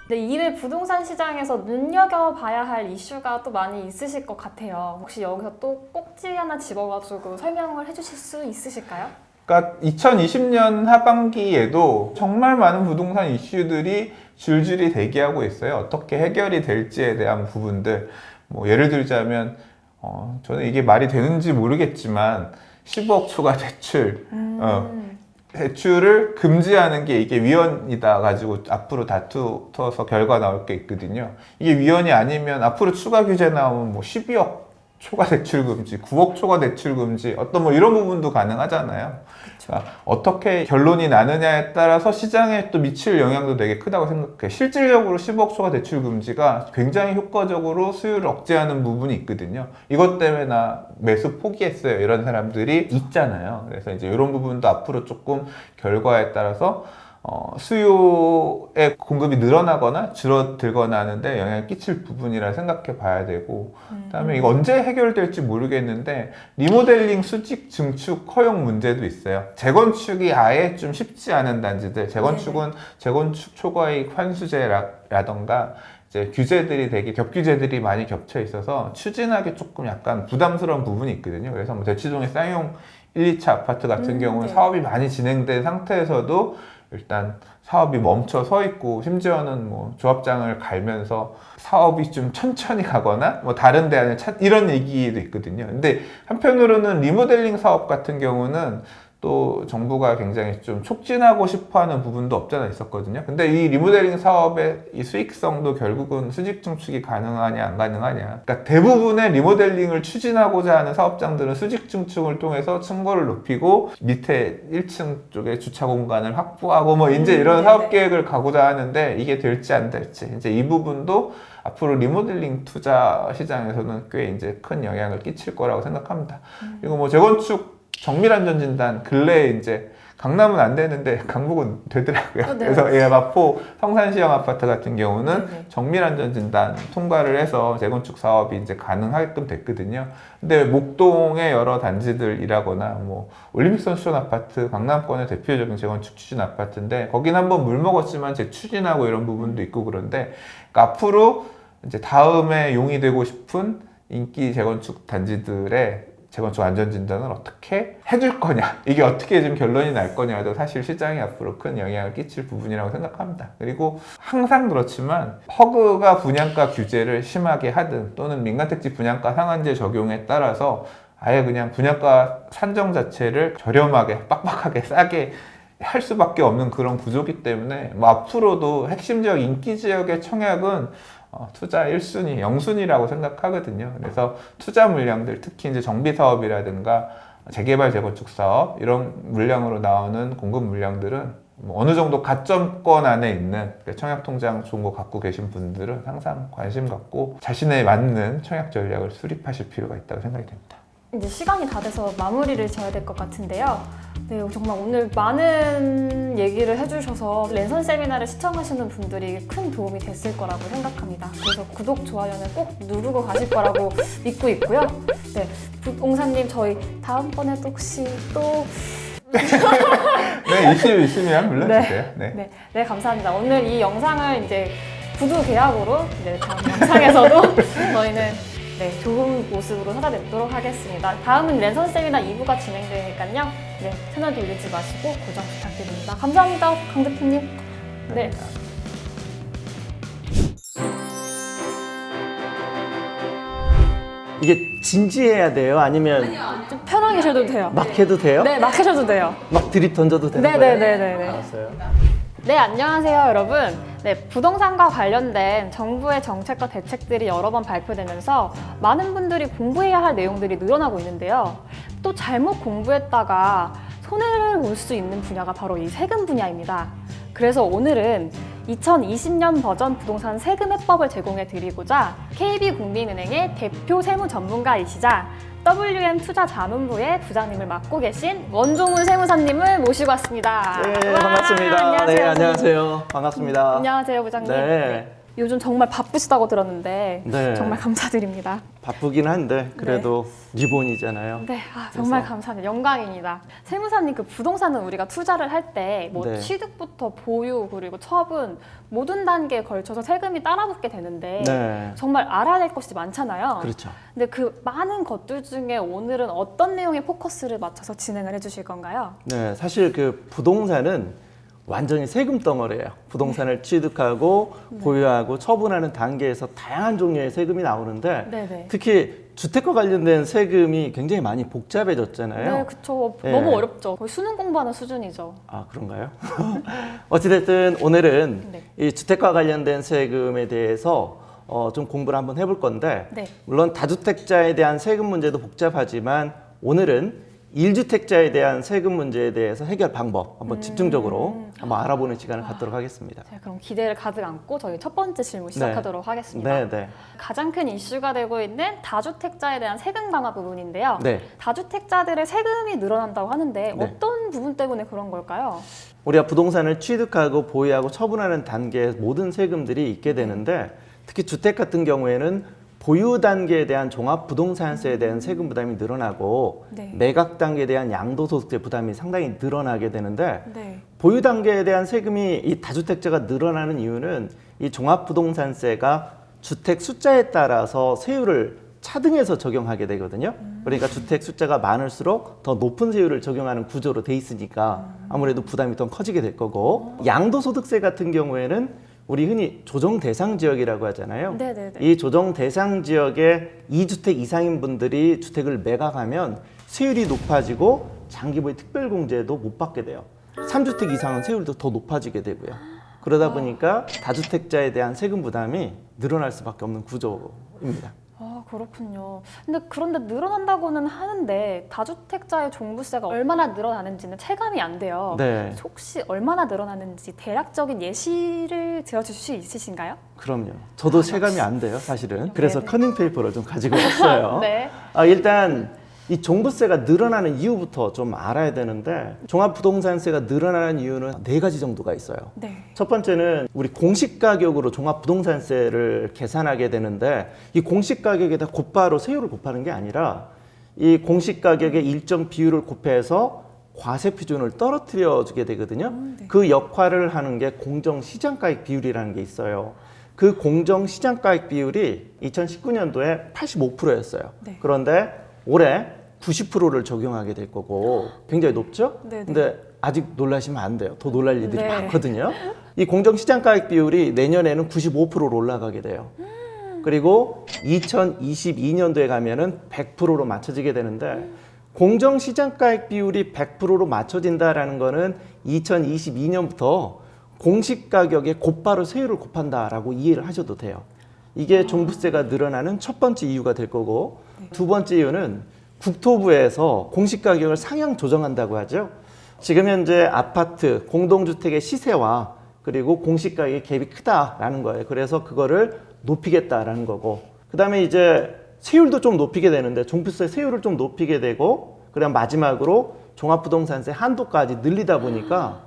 네, 이외 부동산 시장에서 눈여겨봐야 할 이슈가 또 많이 있으실 것 같아요. 혹시 여기서 또 꼭지 하나 집어가지고 설명을 해주실 수 있으실까요? 그러니까 2020년 하반기에도 정말 많은 부동산 이슈들이 줄줄이 대기하고 있어요. 어떻게 해결이 될지에 대한 부분들. 뭐 예를 들자면 저는 이게 말이 되는지 모르겠지만 15억 초과 대출, 대출을 금지하는 게 이게 위헌이다 가지고 앞으로 다투어서 결과 나올 게 있거든요. 이게 위헌이 아니면 앞으로 추가 규제 나오면 뭐 12억 초과 대출 금지, 9억 초과 대출 금지, 어떤 뭐 이런 부분도 가능하잖아요. 그러니까 어떻게 결론이 나느냐에 따라서 시장에 또 미칠 영향도 되게 크다고 생각해. 실질적으로 10억 초과 대출 금지가 굉장히 효과적으로 수요를 억제하는 부분이 있거든요. 이것 때문에 나 매수 포기했어요. 이런 사람들이 있잖아요. 그래서 이제 이런 부분도 앞으로 조금 결과에 따라서 수요의 공급이 늘어나거나 줄어들거나 하는데 영향을 끼칠 부분이라 생각해 봐야 되고, 그다음에 이거 언제 해결될지 모르겠는데 리모델링 수직 증축 허용 문제도 있어요. 재건축이 아예 좀 쉽지 않은 단지들, 재건축은 재건축 초과이익 환수제라던가 이제 규제들이 되게 겹규제들이 많이 겹쳐 있어서 추진하기 조금 약간 부담스러운 부분이 있거든요. 그래서 뭐 대치동의 쌍용 1, 2차 아파트 같은 경우는 사업이 많이 진행된 상태에서도 일단 사업이 멈춰 서 있고, 심지어는 뭐 조합장을 갈면서 사업이 좀 천천히 가거나 뭐 다른 데 안에 이런 얘기도 있거든요. 근데 한편으로는 리모델링 사업 같은 경우는 또 정부가 굉장히 좀 촉진하고 싶어 하는 부분도 없잖아 있었거든요. 근데 이 리모델링 사업의 이 수익성도 결국은 수직 증축이 가능하냐 안 가능하냐. 그러니까 대부분의 리모델링을 추진하고자 하는 사업장들은 수직 증축을 통해서 층고를 높이고 밑에 1층 쪽에 주차 공간을 확보하고 뭐 이제 이런 사업 계획을 가고자 하는데 이게 될지 안 될지, 이제 이 부분도 앞으로 리모델링 투자 시장에서는 꽤 이제 큰 영향을 끼칠 거라고 생각합니다. 그리고 뭐 재건축 정밀안전 진단 근래에 이제 강남은 안 되는데 강북은 되더라고요. 네. 그래서 예, 마포 성산시형 아파트 같은 경우는 네네. 정밀안전 진단 통과를 해서 재건축 사업이 이제 가능하게끔 됐거든요. 근데 목동의 여러 단지들이라거나 뭐 올림픽 선수촌 아파트, 강남권의 대표적인 재건축 추진 아파트인데 거긴 한번 물 먹었지만 재추진하고 이런 부분도 있고, 그런데 그러니까 앞으로 이제 다음에 용이 되고 싶은 인기 재건축 단지들의 재건축 안전진단을 어떻게 해줄 거냐, 이게 어떻게 좀 결론이 날 거냐도 사실 시장에 앞으로 큰 영향을 끼칠 부분이라고 생각합니다. 그리고 항상 그렇지만 허그가 분양가 규제를 심하게 하든 또는 민간택지 분양가 상한제 적용에 따라서 아예 그냥 분양가 산정 자체를 저렴하게 빡빡하게 싸게 할 수밖에 없는 그런 구조기 때문에 뭐 앞으로도 핵심적 인기 지역의 청약은 투자 1순위, 0순위라고 생각하거든요. 그래서 투자 물량들, 특히 이제 정비 사업이라든가 재개발 재건축 사업 이런 물량으로 나오는 공급 물량들은 뭐 어느 정도 가점권 안에 있는 청약 통장 좋은 거 갖고 계신 분들은 항상 관심 갖고 자신에 맞는 청약 전략을 수립하실 필요가 있다고 생각이 됩니다. 이제 시간이 다 돼서 마무리를 지어야 될 것 같은데요. 네, 정말 오늘 많은 얘기를 해주셔서 랜선 세미나를 시청하시는 분들이 큰 도움이 됐을 거라고 생각합니다. 그래서 구독, 좋아요는 꼭 누르고 가실 거라고 믿고 있고요. 네, 부동산님 저희 다음번에도 혹시 또 네, 이슈 있으면 불러주세요. 네. 네, 감사합니다. 오늘 이 영상을 이제 구두 계약으로 다음 영상에서도 저희는 좋은 모습으로 찾아뵙도록 하겠습니다. 다음은 랜선 세미나 2부가 진행되니까요. 채널 돌리지 마시고 고정 부탁드립니다. 감사합니다, 강 대표님. 네. 이게 진지해야 돼요? 아니면 좀 편하게 하셔도 돼요. 막 해도 돼요? 네, 막 하셔도 돼요. 막 드립 던져도 되는 거예요? 네네네네. 알았어요. 네, 안녕하세요, 여러분. 네, 부동산과 관련된 정부의 정책과 대책들이 여러 번 발표되면서 많은 분들이 공부해야 할 내용들이 늘어나고 있는데요. 또 잘못 공부했다가 손해를 볼 수 있는 분야가 바로 이 세금 분야입니다. 그래서 오늘은 2020년 버전 부동산 세금 해법을 제공해 드리고자 KB국민은행의 대표 세무 전문가이시자 WM 투자자문부의 부장님을 맡고 계신 원종훈 세무사님을 모시고 왔습니다. 네, 와, 반갑습니다. 안녕하세요. 네, 안녕하세요. 반갑습니다. 안녕하세요, 부장님. 네. 요즘 정말 바쁘시다고 들었는데 네. 정말 감사드립니다. 바쁘긴 한데 그래도 리본이잖아요. 네, 정말 그래서- 감사합니다. 영광입니다. 세무사님, 그 부동산은 우리가 투자를 할 때 뭐 네. 취득부터 보유 그리고 처분 모든 단계에 걸쳐서 세금이 따라붙게 되는데 네. 정말 알아야 될 것이 많잖아요. 그렇죠. 근데 그 많은 것들 중에 오늘은 어떤 내용에 포커스를 맞춰서 진행을 해주실 건가요? 네, 사실 그 부동산은 완전히 세금 덩어리예요. 부동산을 취득하고 보유하고 처분하는 단계에서 다양한 종류의 세금이 나오는데 네네. 특히 주택과 관련된 세금이 굉장히 많이 복잡해졌잖아요. 네, 그쵸. 예. 너무 어렵죠. 거의 수능 공부하는 수준이죠. 아, 그런가요? 어찌됐든 오늘은 네. 이 주택과 관련된 세금에 대해서 좀 공부를 한번 해볼 건데 네. 물론 다주택자에 대한 세금 문제도 복잡하지만 오늘은 1주택자에 대한 세금 문제에 대해서 해결 방법 한번 집중적으로 한번 알아보는 시간을 갖도록 하겠습니다. 자, 그럼 기대를 가득 안고 저희 첫 번째 질문 시작하도록 하겠습니다. 네, 네. 가장 큰 이슈가 되고 있는 다주택자에 대한 세금 강화 부분인데요. 네. 다주택자들의 세금이 늘어난다고 하는데 네. 어떤 부분 때문에 그런 걸까요? 우리가 부동산을 취득하고 보유하고 처분하는 단계에 모든 세금들이 있게 되는데 특히 주택 같은 경우에는 보유 단계에 대한 종합 부동산세에 대한 세금 부담이 늘어나고 네. 매각 단계에 대한 양도소득세 부담이 상당히 늘어나게 되는데 네. 보유 단계에 대한 세금이 이 다주택자가 늘어나는 이유는 이 종합 부동산세가 주택 숫자에 따라서 세율을 차등해서 적용하게 되거든요. 그러니까 주택 숫자가 많을수록 더 높은 세율을 적용하는 구조로 돼 있으니까 아무래도 부담이 더 커지게 될 거고 양도소득세 같은 경우에는 우리 흔히 조정 대상 지역이라고 하잖아요. 네네네. 이 조정 대상 지역에 2주택 이상인 분들이 주택을 매각하면 세율이 높아지고 장기보유 특별공제도 못 받게 돼요. 3주택 이상은 세율도 더 높아지게 되고요. 그러다 보니까 다주택자에 대한 세금 부담이 늘어날 수밖에 없는 구조입니다. 아, 그렇군요. 근데 그런데 늘어난다고는 하는데 다주택자의 종부세가 얼마나 늘어나는지는 체감이 안 돼요. 네, 혹시 얼마나 늘어나는지 대략적인 예시를 들어주실 수 있으신가요? 그럼요. 저도 체감이 안 돼요, 사실은. 그래서 네네. 커닝 페이퍼를 좀 가지고 왔어요. 네. 일단 이 종부세가 늘어나는 이유부터 좀 알아야 되는데 종합부동산세가 늘어나는 이유는 4가지 정도가 있어요. 네. 첫 번째는 우리 공시가격으로 종합부동산세를 계산하게 되는데 이 공시가격에다 곧바로 세율을 곱하는 게 아니라 이 공시가격의 일정 비율을 곱해서 과세 표준을 떨어뜨려 주게 되거든요. 네. 그 역할을 하는 게 공정시장가액 비율이라는 게 있어요. 그 공정시장가액 비율이 2019년도에 85%였어요. 네. 그런데 올해 90%를 적용하게 될 거고 굉장히 높죠? 네네. 근데 아직 놀라시면 안 돼요. 더 놀랄 일들이 네. 많거든요. 이 공정시장가액 비율이 내년에는 95%로 올라가게 돼요. 그리고 2022년도에 가면은 100%로 맞춰지게 되는데 공정시장가액 비율이 100%로 맞춰진다라는 거는 2022년부터 공시가격에 곧바로 세율을 곱한다라고 이해를 하셔도 돼요. 이게 종부세가 늘어나는 첫 번째 이유가 될 거고 두 번째 이유는 국토부에서 공시가격을 상향 조정한다고 하죠. 지금 현재 아파트, 공동주택의 시세와 그리고 공시가격의 갭이 크다라는 거예요. 그래서 그거를 높이겠다라는 거고 그 다음에 이제 세율도 좀 높이게 되는데 종부세 세율을 좀 높이게 되고 그다음 마지막으로 종합부동산세 한도까지 늘리다 보니까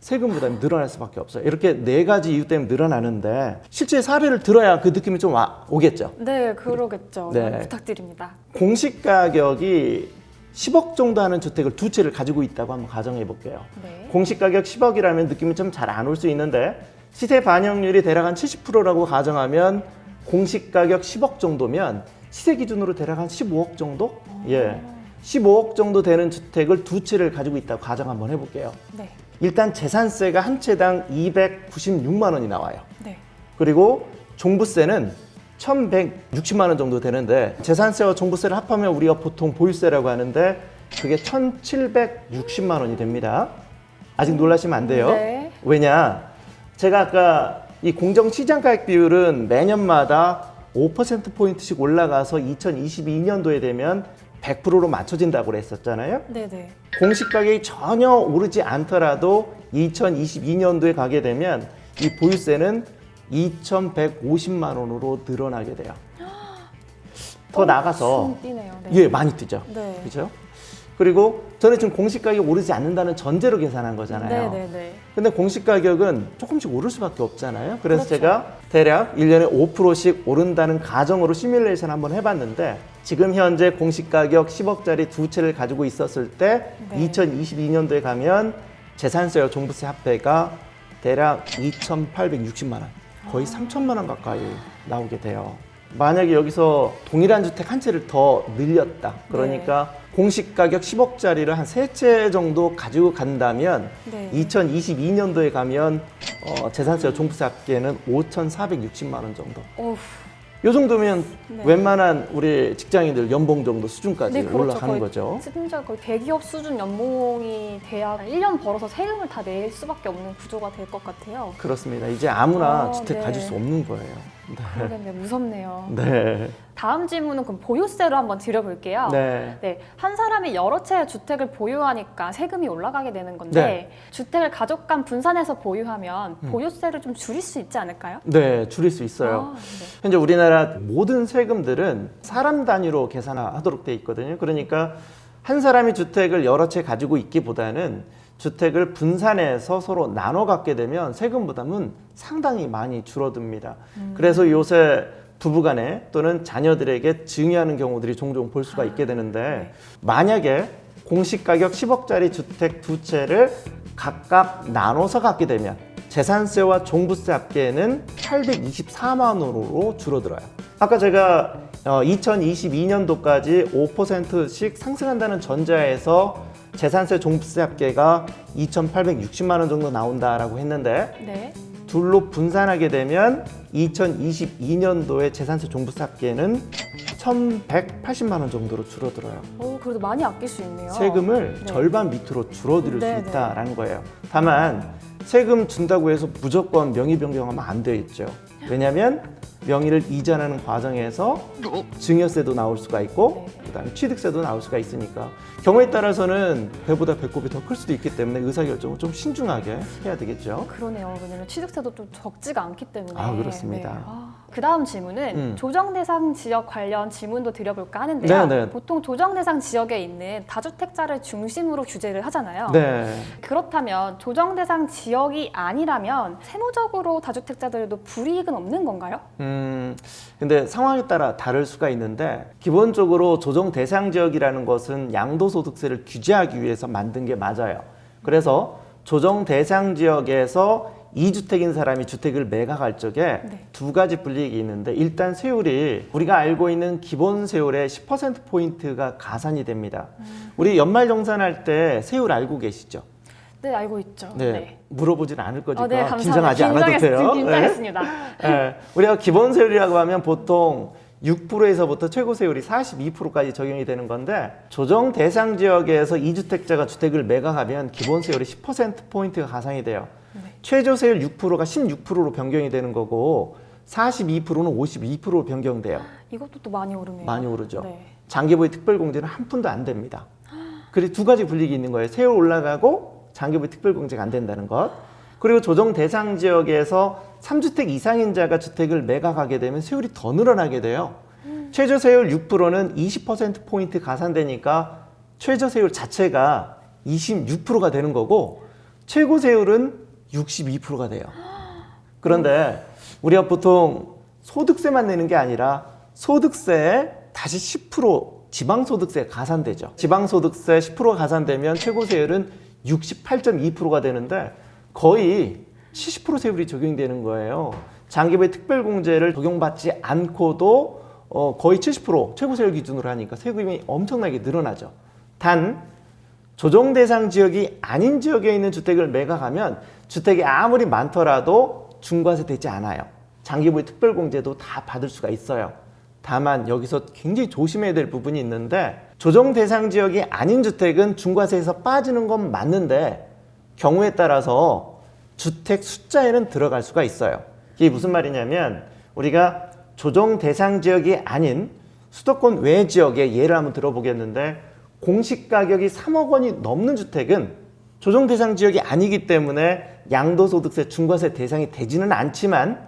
세금 부담이 늘어날 수밖에 없어요. 이렇게 4가지 이유 때문에 늘어나는데 실제 사례를 들어야 그 느낌이 좀 오겠죠. 네, 그러겠죠. 네. 부탁드립니다. 공시가격이 10억 정도 하는 주택을 2채를 가지고 있다고 한번 가정해 볼게요. 네. 공시가격 10억이라면 느낌이 좀 잘 안 올 수 있는데 시세 반영률이 대략 한 70%라고 가정하면 공시가격 10억 정도면 시세 기준으로 대략 한 15억 정도? 예. 15억 정도 되는 주택을 2채를 가지고 있다고 가정 한번 해볼게요. 네. 일단 재산세가 한 채당 296만 원이 나와요. 네. 그리고 종부세는 1,160만 원 정도 되는데 재산세와 종부세를 합하면 우리가 보통 보유세라고 하는데 그게 1,760만 원이 됩니다. 아직 놀라시면 안 돼요. 네. 왜냐? 제가 아까 이 공정시장가액 비율은 매년마다 5%포인트씩 올라가서 2022년도에 되면 100%로 맞춰진다고 그랬었잖아요. 네네. 공시가격이 전혀 오르지 않더라도 2022년도에 가게 되면 이 보유세는 2,150만 원으로 늘어나게 돼요. 더 나가서 뛰네요. 네. 예, 많이 뛰죠. 네. 그죠? 그리고 저는 지금 공시가격이 오르지 않는다는 전제로 계산한 거잖아요. 네네네. 근데 공시가격은 조금씩 오를 수밖에 없잖아요. 그래서 그렇죠. 제가 대략 1년에 5%씩 오른다는 가정으로 시뮬레이션 한번 해봤는데 지금 현재 공시가격 10억짜리 두 채를 가지고 있었을 때 네. 2022년도에 가면 재산세와 종부세 합계가 대략 2,860만 원, 거의 3천만 원 가까이 나오게 돼요. 만약에 여기서 동일한 주택 한 채를 더 늘렸다. 그러니까 공시가격 10억짜리를 한 세 채 정도 가지고 간다면 네. 2022년도에 가면 재산세와 종부세 합계는 5,460만 원 정도. 어후. 이 정도면 네. 웬만한 우리 직장인들 연봉 정도 수준까지 네, 그렇죠. 올라가는 거의 거죠. 진짜 거의 대기업 수준 연봉이 돼야 1년 벌어서 세금을 다 낼 수밖에 없는 구조가 될 것 같아요. 그렇습니다. 이제 아무나 주택 네. 가질 수 없는 거예요. 그러겠네, 무섭네요. 네. 다음 질문은 그럼 보유세로 한번 드려볼게요. 네. 네, 한 사람이 여러 채의 주택을 보유하니까 세금이 올라가게 되는 건데 네. 주택을 가족 간 분산해서 보유하면 보유세를 좀 줄일 수 있지 않을까요? 네, 줄일 수 있어요. 아, 네. 현재 우리나라 모든 세금들은 사람 단위로 계산하도록 돼 있거든요. 그러니까 한 사람이 주택을 여러 채 가지고 있기보다는 주택을 분산해서 서로 나눠 갖게 되면 세금 부담은 상당히 많이 줄어듭니다. 그래서 요새 부부간에 또는 자녀들에게 증여하는 경우들이 종종 볼 수가 있게 되는데 네. 만약에 공시가격 10억짜리 주택 두 채를 각각 나눠서 갖게 되면 재산세와 종부세 합계는 824만 원으로 줄어들어요. 아까 제가 2022년도까지 5%씩 상승한다는 전제하에서 재산세 종부세 합계가 2,860만 원 정도 나온다라고 했는데 네. 둘로 분산하게 되면 2022년도에 재산세 종부세 합계는 1,180만 원 정도로 줄어들어요. 오, 그래도 많이 아낄 수 있네요. 세금을 네. 절반 밑으로 줄어들 네, 수 있다라는 거예요. 다만 세금 준다고 해서 무조건 명의 변경하면 안 되겠죠. 왜냐하면 명의를 이전하는 과정에서 증여세도 나올 수가 있고 네. 그다음에 취득세도 나올 수가 있으니까 경우에 따라서는 배보다 배꼽이 더 클 수도 있기 때문에 의사결정을 좀 신중하게 해야 되겠죠. 그러네요. 왜냐면 취득세도 좀 적지가 않기 때문에. 아, 그렇습니다. 네. 그 다음 질문은 조정 대상 지역 관련 질문도 드려볼까 하는데요. 네, 네. 보통 조정 대상 지역에 있는 다주택자를 중심으로 규제를 하잖아요. 네. 그렇다면 조정 대상 지역이 아니라면 세무적으로 다주택자들도 불이익은 없는 건가요? 근데 상황에 따라 다를 수가 있는데 기본적으로 조정 대상 지역이라는 것은 양도소득세를 규제하기 위해서 만든 게 맞아요. 그래서 조정 대상 지역에서 2주택인 사람이 주택을 매각할 적에 네. 두 가지 불이익이 있는데 일단 세율이 우리가 알고 있는 기본 세율의 10%포인트가 가산이 됩니다. 우리 연말정산할 때 세율 알고 계시죠? 네, 알고 있죠. 네. 물어보진 않을 거니까 네, 감사합니다. 긴장하지 않아도 돼요. 긴장했습니다. 네. 우리가 기본 세율이라고 하면 보통 6%에서부터 최고 세율이 42%까지 적용이 되는 건데 조정 대상 지역에서 2주택자가 주택을 매각하면 기본 세율이 10%포인트가 가산이 돼요. 네. 최저 세율 6%가 16%로 변경이 되는 거고 42%는 52%로 변경돼요. 이것도 또 많이 오르네요. 많이 오르죠. 네. 장기보유 특별공제는 한 푼도 안 됩니다. 그리고 두 가지 불이익이 있는 거예요. 세율 올라가고 장기보유 특별공제가 안 된다는 것. 그리고 조정 대상 지역에서 3주택 이상인 자가 주택을 매각하게 되면 세율이 더 늘어나게 돼요. 최저 세율 6%는 20%포인트 가산되니까 최저 세율 자체가 26%가 되는 거고 최고 세율은 62%가 돼요. 그런데 우리가 보통 소득세만 내는 게 아니라 소득세에 다시 10% 지방소득세 가산되죠. 지방소득세 10% 가산되면 최고 세율은 68.2%가 되는데 거의 70% 세율이 적용되는 거예요. 장기보유 특별공제를 적용받지 않고도 거의 70% 최고 세율 기준으로 하니까 세금이 엄청나게 늘어나죠. 단 조정 대상 지역이 아닌 지역에 있는 주택을 매각하면 주택이 아무리 많더라도 중과세 되지 않아요. 장기보유 특별공제도 다 받을 수가 있어요. 다만 여기서 굉장히 조심해야 될 부분이 있는데 조정 대상 지역이 아닌 주택은 중과세에서 빠지는 건 맞는데 경우에 따라서 주택 숫자에는 들어갈 수가 있어요. 이게 무슨 말이냐면 우리가 조정 대상 지역이 아닌 수도권 외 지역의 예를 한번 들어보겠는데 공시가격이 3억 원이 넘는 주택은 조정 대상 지역이 아니기 때문에 양도소득세 중과세 대상이 되지는 않지만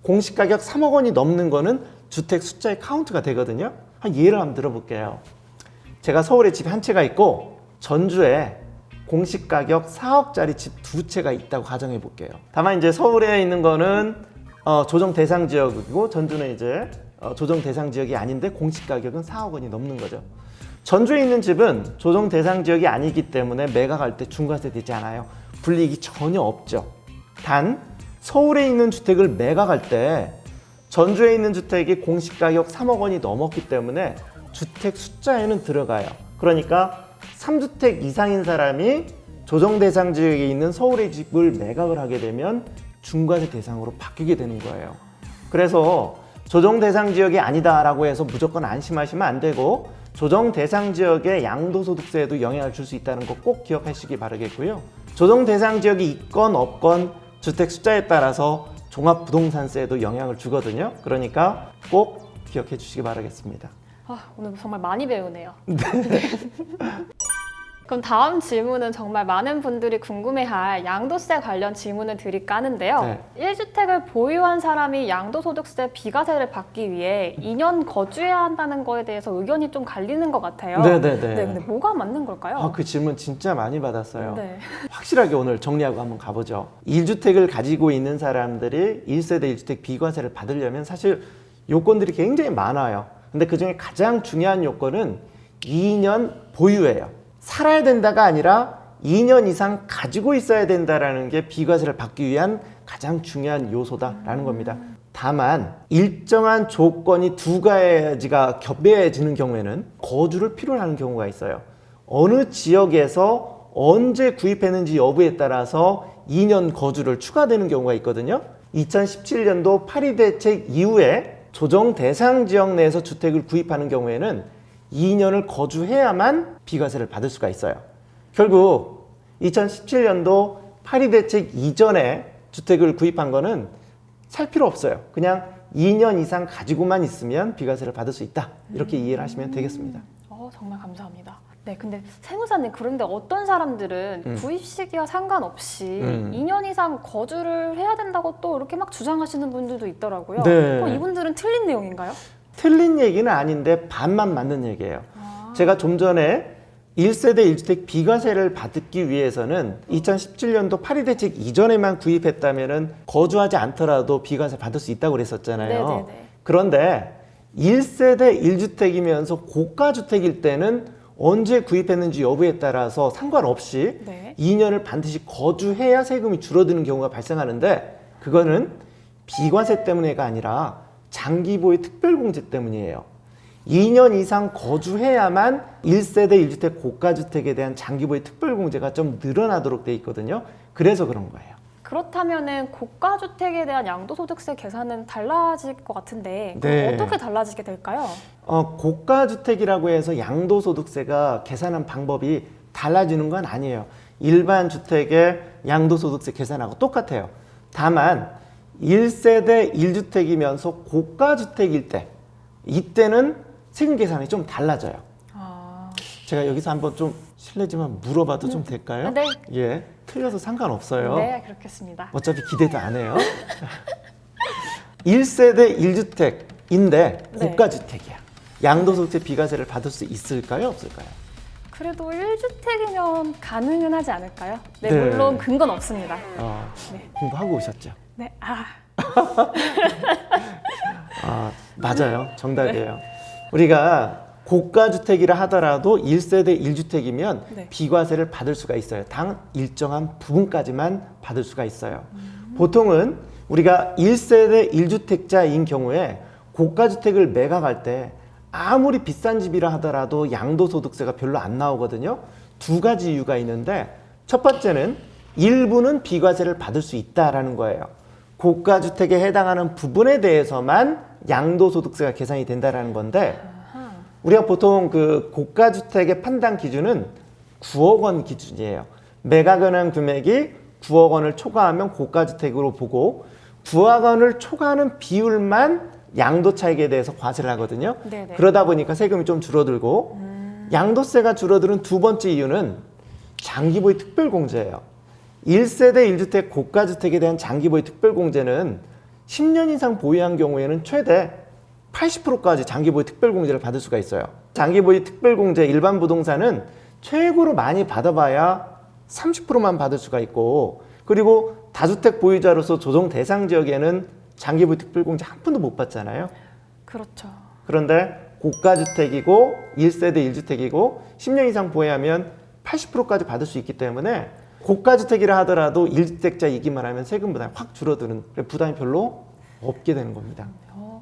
공시가격 3억 원이 넘는 거는 주택 숫자의 카운트가 되거든요. 한 예를 한번 들어볼게요. 제가 서울에 집 한 채가 있고 전주에 공시가격 4억짜리 집 2채가 있다고 가정해 볼게요. 다만 이제 서울에 있는 거는 조정 대상 지역이고 전주는 이제 조정 대상 지역이 아닌데 공시가격은 4억 원이 넘는 거죠. 전주에 있는 집은 조정 대상 지역이 아니기 때문에 매각할 때 중과세 되지 않아요. 불이익이 전혀 없죠. 단 서울에 있는 주택을 매각할 때 전주에 있는 주택이 공시가격 3억 원이 넘었기 때문에 주택 숫자에는 들어가요. 그러니까 3주택 이상인 사람이 조정 대상 지역에 있는 서울의 집을 매각을 하게 되면 중과세 대상으로 바뀌게 되는 거예요. 그래서 조정 대상 지역이 아니다라고 해서 무조건 안심하시면 안 되고 조정 대상 지역의 양도소득세에도 영향을 줄 수 있다는 거 꼭 기억하시기 바라겠고요. 조정 대상 지역이 있건 없건 주택 숫자에 따라서 종합부동산세에도 영향을 주거든요. 그러니까 꼭 기억해 주시기 바라겠습니다. 오늘 정말 많이 배우네요. 그럼 다음 질문은 정말 많은 분들이 궁금해할 양도세 관련 질문을 드릴까 하는데요. 네. 1주택을 보유한 사람이 양도소득세 비과세를 받기 위해 2년 거주해야 한다는 거에 대해서 의견이 좀 갈리는 것 같아요. 네네네. 네, 근데 뭐가 맞는 걸까요? 그 질문 진짜 많이 받았어요. 네. 확실하게 오늘 정리하고 한번 가보죠. 1주택을 가지고 있는 사람들이 1세대 1주택 비과세를 받으려면 사실 요건들이 굉장히 많아요. 근데 그중에 가장 중요한 요건은 2년 보유예요. 살아야 된다가 아니라 2년 이상 가지고 있어야 된다라는 게 비과세를 받기 위한 가장 중요한 요소다라는 겁니다. 다만 일정한 조건이 두 가지가 겹해지는 경우에는 거주를 필요로 하는 경우가 있어요. 어느 지역에서 언제 구입했는지 여부에 따라서 2년 거주를 추가되는 경우가 있거든요. 2017년도 파리 대책 이후에 조정 대상 지역 내에서 주택을 구입하는 경우에는 2년을 거주해야만 비과세를 받을 수가 있어요. 결국 2017년도 파리 대책 이전에 주택을 구입한 거는 살 필요 없어요. 그냥 2년 이상 가지고만 있으면 비과세를 받을 수 있다. 이렇게 이해를 하시면 되겠습니다. 정말 감사합니다. 네, 근데 세무사님, 그런데 어떤 사람들은 구입 시기와 상관없이 2년 이상 거주를 해야 된다고 또 이렇게 막 주장하시는 분들도 있더라고요. 네. 그럼 이분들은 틀린 내용인가요? 틀린 얘기는 아닌데 반만 맞는 얘기예요. 제가 좀 전에 1세대 1주택 비과세를 받기 위해서는 2017년도 파리 대책 이전에만 구입했다면 거주하지 않더라도 비과세 받을 수 있다고 그랬었잖아요. 네네네. 그런데 1세대 1주택이면서 고가주택일 때는 언제 구입했는지 여부에 따라서 상관없이 네. 2년을 반드시 거주해야 세금이 줄어드는 경우가 발생하는데 그거는 비과세 때문에가 아니라 장기보유 특별공제 때문이에요. 2년 이상 거주해야만 1세대 1주택 고가주택에 대한 장기보유 특별공제가 좀 늘어나도록 돼 있거든요. 그래서 그런 거예요. 그렇다면은 고가주택에 대한 양도소득세 계산은 달라질 것 같은데 그럼 네. 어떻게 달라지게 될까요? 고가주택이라고 해서 양도소득세가 계산한 방법이 달라지는 건 아니에요. 일반 주택의 양도소득세 계산하고 똑같아요. 다만 1세대 1주택이면서 고가주택일 때 이때는 세금 계산이 좀 달라져요. 제가 여기서 한번 좀 실례지만 물어봐도 좀 될까요? 네. 예, 틀려도 상관없어요. 네, 그렇겠습니다. 어차피 기대도 안 해요. 1세대 1주택인데 네. 고가주택이야. 양도소득세 비과세를 받을 수 있을까요? 없을까요? 그래도 1주택이면 가능은 하지 않을까요? 네, 네. 물론 근거는 없습니다. 네. 공부하고 오셨죠? 네, 맞아요. 정답이에요. 우리가 고가주택이라 하더라도 1세대 1주택이면 네. 비과세를 받을 수가 있어요. 단 일정한 부분까지만 받을 수가 있어요. 보통은 우리가 1세대 1주택자인 경우에 고가주택을 매각할 때 아무리 비싼 집이라 하더라도 양도소득세가 별로 안 나오거든요. 두 가지 이유가 있는데 첫 번째는 일부는 비과세를 받을 수 있다라는 거예요. 고가주택에 해당하는 부분에 대해서만 양도소득세가 계산이 된다라는 건데 우리가 보통 그 고가주택의 판단 기준은 9억 원 기준이에요. 매각하는 금액이 9억 원을 초과하면 고가주택으로 보고 9억 원을 초과하는 비율만 양도 차익에 대해서 과세를 하거든요. 네네. 그러다 보니까 세금이 좀 줄어들고 양도세가 줄어드는 두 번째 이유는 장기보유 특별공제예요. 1세대 1주택 고가주택에 대한 장기보유 특별공제는 10년 이상 보유한 경우에는 최대 80%까지 장기보유 특별공제를 받을 수가 있어요. 장기보유 특별공제 일반 부동산은 최고로 많이 받아봐야 30%만 받을 수가 있고, 그리고 다주택 보유자로서 조정 대상 지역에는 장기보유 특별공제 한 푼도 못 받잖아요. 그렇죠. 그런데 고가주택이고 1세대 1주택이고 10년 이상 보유하면 80%까지 받을 수 있기 때문에 고가주택이라 하더라도 1주택자이기만 하면 세금 부담이 확 줄어드는, 부담이 별로 없게 되는 겁니다.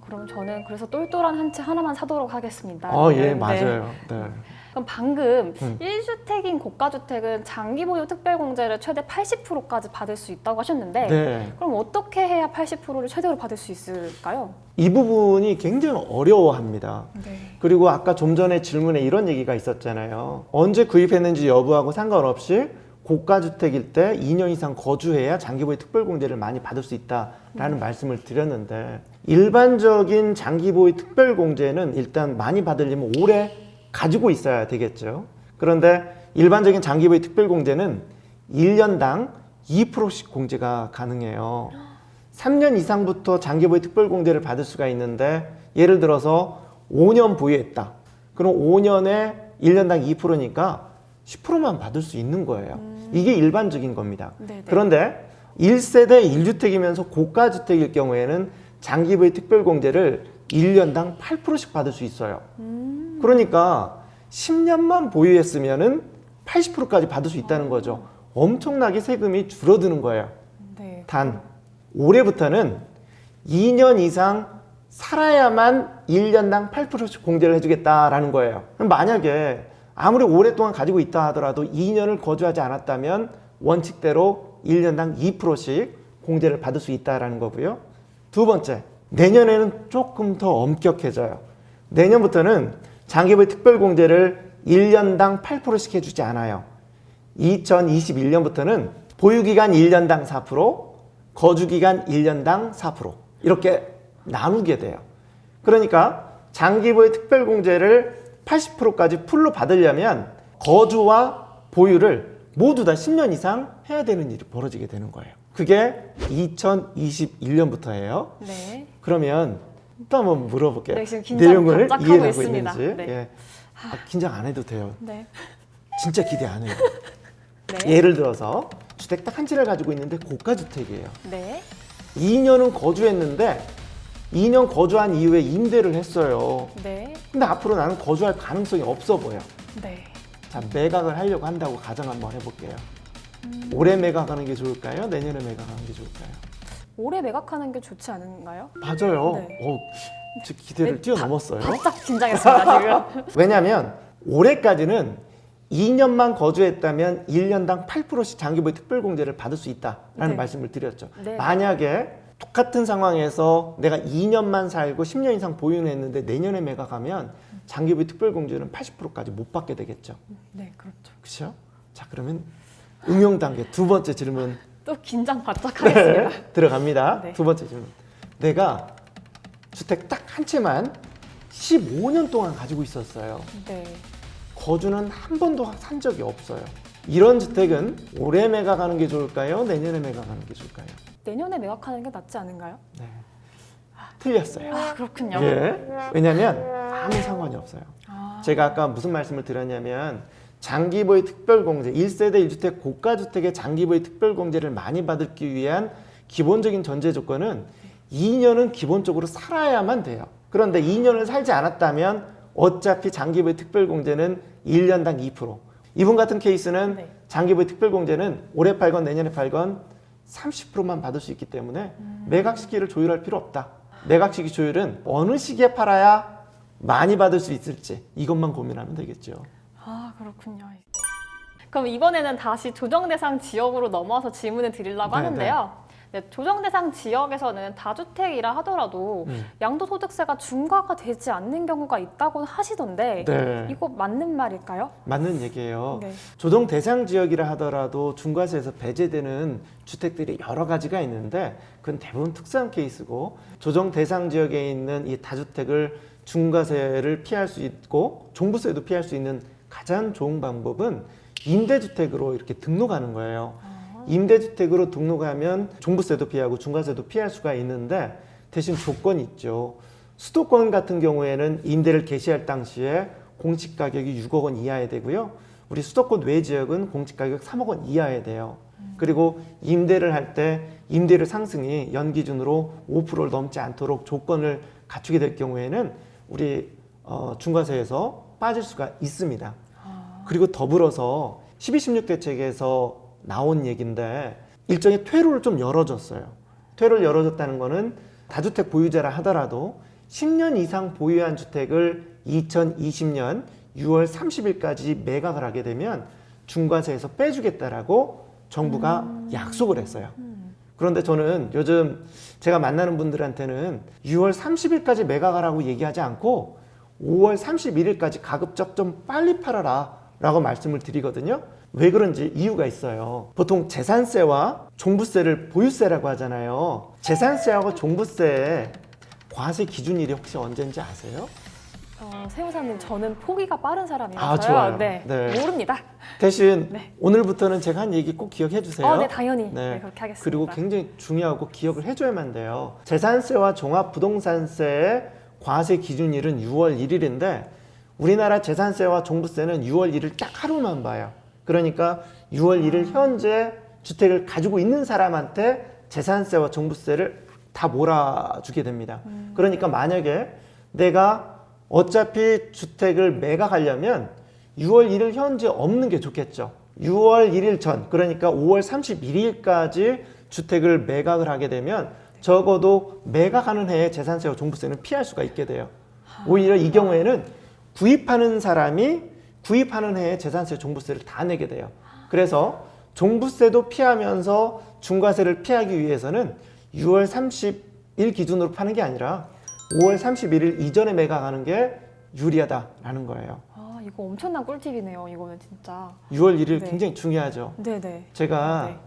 그럼 저는 그래서 똘똘한 한 채 하나만 사도록 하겠습니다. 예, 네. 맞아요. 네. 그럼 방금 1주택인 고가주택은 장기보유 특별공제를 최대 80%까지 받을 수 있다고 하셨는데 네. 그럼 어떻게 해야 80%를 최대로 받을 수 있을까요? 이 부분이 굉장히 어려워합니다. 네. 그리고 아까 좀 전에 질문에 이런 얘기가 있었잖아요. 언제 구입했는지 여부하고 상관없이 고가주택일 때 2년 이상 거주해야 장기보유 특별공제를 많이 받을 수 있다라는 말씀을 드렸는데, 일반적인 장기보유 특별공제는 일단 많이 받으려면 오래 가지고 있어야 되겠죠. 그런데 일반적인 장기보유 특별공제는 1년당 2%씩 공제가 가능해요. 3년 이상부터 장기보유 특별공제를 받을 수가 있는데, 예를 들어서 5년 보유했다. 그럼 5년에 1년당 2%니까 10%만 받을 수 있는 거예요. 이게 일반적인 겁니다. 네네. 그런데 1세대 1주택이면서 고가주택일 경우에는 장기보유 특별공제를 1년당 8%씩 받을 수 있어요. 그러니까 10년만 보유했으면은 80%까지 받을 수 있다는 거죠. 엄청나게 세금이 줄어드는 거예요. 네. 단 올해부터는 2년 이상 살아야만 1년당 8%씩 공제를 해주겠다라는 거예요. 그럼 만약에 아무리 오랫동안 가지고 있다 하더라도 2년을 거주하지 않았다면 원칙대로 1년당 2%씩 공제를 받을 수 있다라는 거고요. 두 번째, 내년에는 조금 더 엄격해져요. 내년부터는 장기보유 특별공제를 1년당 8%씩 해주지 않아요. 2021년부터는 보유기간 1년당 4%, 거주기간 1년당 4% 이렇게 나누게 돼요. 그러니까 장기보유 특별공제를 80%까지 풀로 받으려면 거주와 보유를 모두 다 10년 이상 해야 되는 일이 벌어지게 되는 거예요. 그게 2021년부터예요. 네. 그러면 또 한번 물어볼게요. 네, 지금 긴장 내용을 바짝 하고 이해하고 있습니다. 있는지. 네. 예. 긴장 안 해도 돼요. 네. 진짜 기대 안 해요. 네. 예를 들어서 주택 딱 한 채를 가지고 있는데 고가주택이에요. 네. 2년은 거주했는데 2년 거주한 이후에 임대를 했어요. 네. 근데 앞으로 나는 거주할 가능성이 없어 보여. 네. 자, 매각을 하려고 한다고 가정 한번 해볼게요. 올해 매각하는 게 좋을까요? 내년에 매각하는 게 좋을까요? 올해 매각하는 게 좋지 않은가요? 맞아요. 네. 제 기대를 네, 뛰어넘었어요. 바짝 긴장했습니다, 지금. 왜냐하면 올해까지는 2년만 거주했다면 1년당 8%씩 장기보유 특별공제를 받을 수 있다라는 네. 말씀을 드렸죠. 네. 만약에 똑같은 상황에서 내가 2년만 살고 10년 이상 보유는 했는데 내년에 매각하면 장기보유 특별공제는 80%까지 못 받게 되겠죠. 네, 그렇죠. 그렇죠? 자, 그러면 응용 단계 두 번째 질문 또 긴장 바짝 하겠습니다. 들어갑니다. 네. 두 번째 질문. 내가 주택 딱 한 채만 15년 동안 가지고 있었어요. 네. 거주는 한 번도 산 적이 없어요. 이런 주택은 올해 매각하는 게 좋을까요? 내년에 매각하는 게 좋을까요? 내년에 매각하는 게 낫지 않은가요? 네. 틀렸어요. 아, 그렇군요. 예. 왜냐면 아무 상관이 없어요. 아, 제가 아까 무슨 말씀을 드렸냐면 장기보유 특별공제, 1세대 1주택 고가주택의 장기보유 특별공제를 많이 받기 위한 기본적인 전제 조건은 2년은 기본적으로 살아야만 돼요. 그런데 2년을 살지 않았다면 어차피 장기보유 특별공제는 1년당 2%. 이분 같은 케이스는 네. 장기보유 특별공제는 올해 팔건 내년에 팔건 30%만 받을 수 있기 때문에 매각 시기를 조율할 필요 없다. 매각 시기 조율은 어느 시기에 팔아야 많이 받을 수 있을지 이것만 고민하면 되겠죠. 아, 그렇군요. 그럼 이번에는 다시 조정 대상 지역으로 넘어와서 질문을 드리려고 네, 하는데요. 네, 조정 대상 지역에서는 다주택이라 하더라도 양도소득세가 중과가 되지 않는 경우가 있다고 하시던데 네. 이거 맞는 말일까요? 맞는 얘기예요. 네. 조정 대상 지역이라 하더라도 중과세에서 배제되는 주택들이 여러 가지가 있는데 그건 대부분 특수한 케이스고, 조정 대상 지역에 있는 이 다주택을 중과세를 피할 수 있고 종부세도 피할 수 있는 가장 좋은 방법은 임대주택으로 이렇게 등록하는 거예요. 임대주택으로 등록하면 종부세도 피하고 중과세도 피할 수가 있는데 대신 조건이 있죠. 수도권 같은 경우에는 임대를 개시할 당시에 공시가격이 6억 원 이하야 되고요. 우리 수도권 외 지역은 공시가격 3억 원 이하에 돼요. 그리고 임대를 할 때 임대료 상승이 연기준으로 5%를 넘지 않도록 조건을 갖추게 될 경우에는 우리 중과세에서 빠질 수가 있습니다. 그리고 더불어서 12.16 대책에서 나온 얘기인데 일종의 퇴로를 좀 열어줬어요. 퇴로를 열어줬다는 거는 다주택 보유자라 하더라도 10년 이상 보유한 주택을 2020년 6월 30일까지 매각을 하게 되면 중과세에서 빼주겠다라고 정부가 약속을 했어요. 그런데 저는 요즘 제가 만나는 분들한테는 6월 30일까지 매각하라고 얘기하지 않고 5월 31일까지 가급적 좀 빨리 팔아라 라고 말씀을 드리거든요. 왜 그런지 이유가 있어요. 보통 재산세와 종부세를 보유세라고 하잖아요. 재산세하고 종부세의 과세 기준일이 혹시 언제인지 아세요? 세무사님, 저는 포기가 빠른 사람이라서요. 아, 좋아요. 네, 네. 모릅니다. 대신 네. 오늘부터는 제가 한 얘기 꼭 기억해 주세요. 네, 당연히 네, 그렇게 하겠습니다. 그리고 굉장히 중요하고 기억을 해줘야만 돼요. 재산세와 종합부동산세의 과세 기준일은 6월 1일인데 우리나라 재산세와 종부세는 6월 1일 딱 하루만 봐요. 그러니까 6월 1일 현재 주택을 가지고 있는 사람한테 재산세와 종부세를 다 몰아주게 됩니다. 그러니까 만약에 내가 어차피 주택을 매각하려면 6월 1일 현재 없는 게 좋겠죠. 6월 1일 전, 그러니까 5월 31일까지 주택을 매각을 하게 되면 적어도 매각하는 해에 재산세와 종부세는 피할 수가 있게 돼요. 오히려 이 경우에는 구입하는 사람이 구입하는 해에 재산세, 종부세를 다 내게 돼요. 그래서 종부세도 피하면서 중과세를 피하기 위해서는 6월 30일 기준으로 파는 게 아니라 5월 31일 이전에 매각하는 게 유리하다라는 거예요. 이거 엄청난 꿀팁이네요. 이거는 진짜. 6월 1일 네. 굉장히 중요하죠. 네네. 제가 네.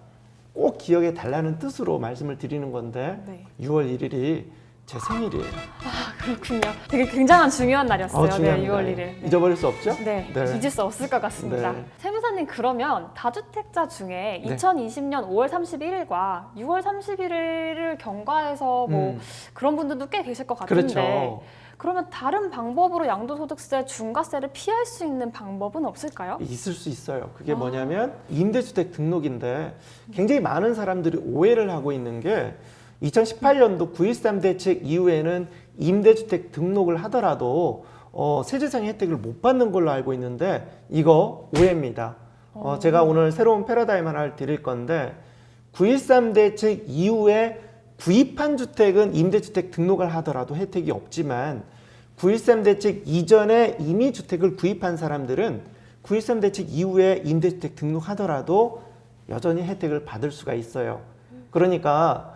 꼭 기억해 달라는 뜻으로 말씀을 드리는 건데 네. 6월 1일이 제 생일이에요. 그렇군요. 되게 굉장한 중요한 날이었어요. 네, 중요합니다. 6월 1일. 네. 잊어버릴 수 없죠? 네, 잊을 수 없을 것 같습니다. 네. 세무사님, 그러면 다주택자 중에 네. 2020년 5월 31일과 6월 31일을 경과해서 뭐 그런 분들도 꽤 계실 것 같은데 그렇죠. 그러면 다른 방법으로 양도소득세, 중과세를 피할 수 있는 방법은 없을까요? 있을 수 있어요. 그게 뭐냐면 임대주택 등록인데 굉장히 많은 사람들이 오해를 하고 있는 게 2018년도 9.13 대책 이후에는 임대주택 등록을 하더라도 세제상의 혜택을 못 받는 걸로 알고 있는데 이거 오해입니다. 제가 오늘 새로운 패러다임 하나를 드릴 건데 9.13 대책 이후에 구입한 주택은 임대주택 등록을 하더라도 혜택이 없지만 9.13 대책 이전에 이미 주택을 구입한 사람들은 9.13 대책 이후에 임대주택 등록하더라도 여전히 혜택을 받을 수가 있어요. 그러니까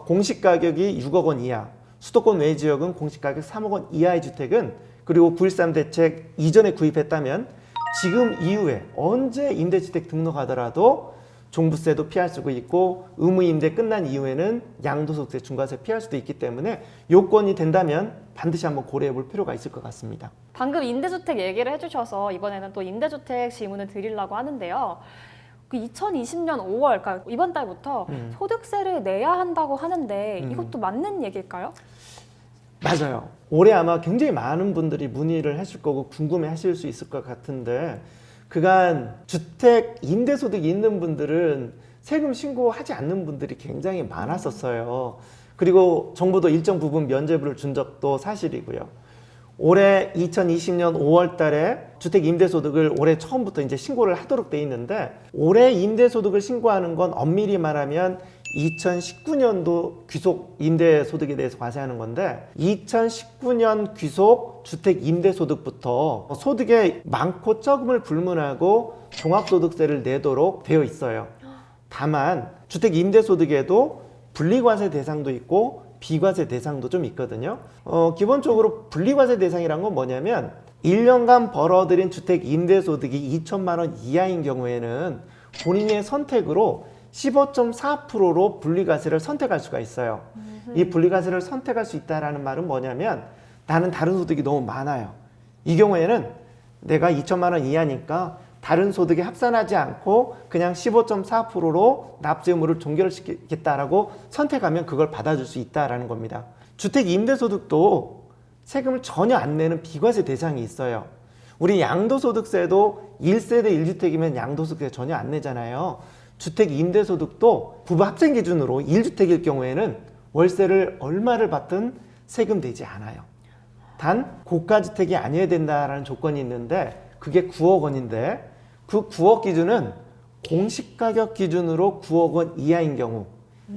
공시가격이 6억 원 이하, 수도권 외 지역은 공시가격 3억 원 이하의 주택은 그리고 9.13 대책 이전에 구입했다면 지금 이후에 언제 임대주택 등록하더라도 종부세도 피할 수가 있고 의무임대 끝난 이후에는 양도소득세, 중과세 피할 수도 있기 때문에 요건이 된다면 반드시 한번 고려해 볼 필요가 있을 것 같습니다. 방금 임대주택 얘기를 해주셔서 이번에는 또 임대주택 질문을 드리려고 하는데요. 그 2020년 5월, 그러니까 이번 달부터 소득세를 내야 한다고 하는데 이것도 맞는 얘기일까요? 맞아요. 올해 아마 굉장히 많은 분들이 문의를 하실 거고 궁금해 하실 수 있을 것 같은데 그간 주택 임대소득이 있는 분들은 세금 신고하지 않는 분들이 굉장히 많았었어요. 그리고 정부도 일정 부분 면제부를 준 적도 사실이고요. 올해 2020년 5월 달에 주택 임대소득을 올해 처음부터 이제 신고를 하도록 돼 있는데 올해 임대소득을 신고하는 건 엄밀히 말하면 2019년도 귀속 임대소득에 대해서 과세하는 건데 2019년 귀속 주택 임대소득부터 소득의 많고 적음을 불문하고 종합소득세를 내도록 되어 있어요. 다만 주택 임대소득에도 분리과세 대상도 있고 비과세 대상도 좀 있거든요. 기본적으로 분리과세 대상이란 건 뭐냐면 1년간 벌어들인 주택 임대소득이 2천만 원 이하인 경우에는 본인의 선택으로 15.4%로 분리과세를 선택할 수가 있어요. 이 분리과세를 선택할 수 있다는 말은 뭐냐면 나는 다른 소득이 너무 많아요. 이 경우에는 내가 2천만 원 이하니까 다른 소득에 합산하지 않고 그냥 15.4%로 납세 의무를 종결시키겠다라고 선택하면 그걸 받아줄 수 있다라는 겁니다. 주택 임대소득도 세금을 전혀 안 내는 비과세 대상이 있어요. 우리 양도소득세도 1세대 1주택이면 양도소득세 전혀 안 내잖아요. 주택 임대소득도 부부 합생 기준으로 1주택일 경우에는 월세를 얼마를 받든 세금 내지 않아요. 단 고가주택이 아니어야 된다라는 조건이 있는데 그게 9억 원인데 그 9억 기준은 공시가격 기준으로 9억 원 이하인 경우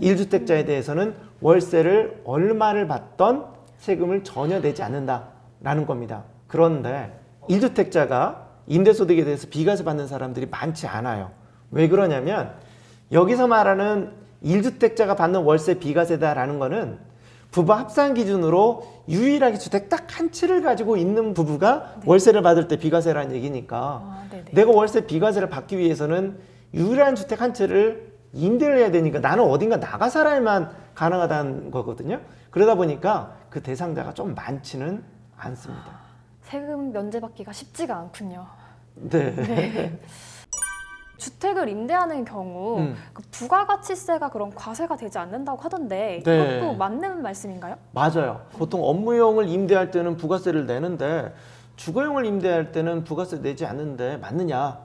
1주택자에 대해서는 월세를 얼마를 받던 세금을 전혀 내지 않는다라는 겁니다. 그런데 1주택자가 임대소득에 대해서 비과세 받는 사람들이 많지 않아요. 왜 그러냐면 여기서 말하는 1주택자가 받는 월세 비과세다라는 거는 부부 합산 기준으로 유일하게 주택 딱 한 채를 가지고 있는 부부가 월세를 받을 때 비과세라는 얘기니까 내가 월세 비과세를 받기 위해서는 유일한 주택 한 채를 임대를 해야 되니까 나는 어딘가 나가 살아야만 가능하다는 거거든요. 그러다 보니까 그 대상자가 좀 많지는 않습니다. 세금 면제받기가 쉽지가 않군요. 네. 주택을 임대하는 경우 그 부가가치세가 그런 과세가 되지 않는다고 하던데 네. 그것도 맞는 말씀인가요? 맞아요. 보통 업무용을 임대할 때는 부가세를 내는데 주거용을 임대할 때는 부가세 내지 않는데 맞느냐?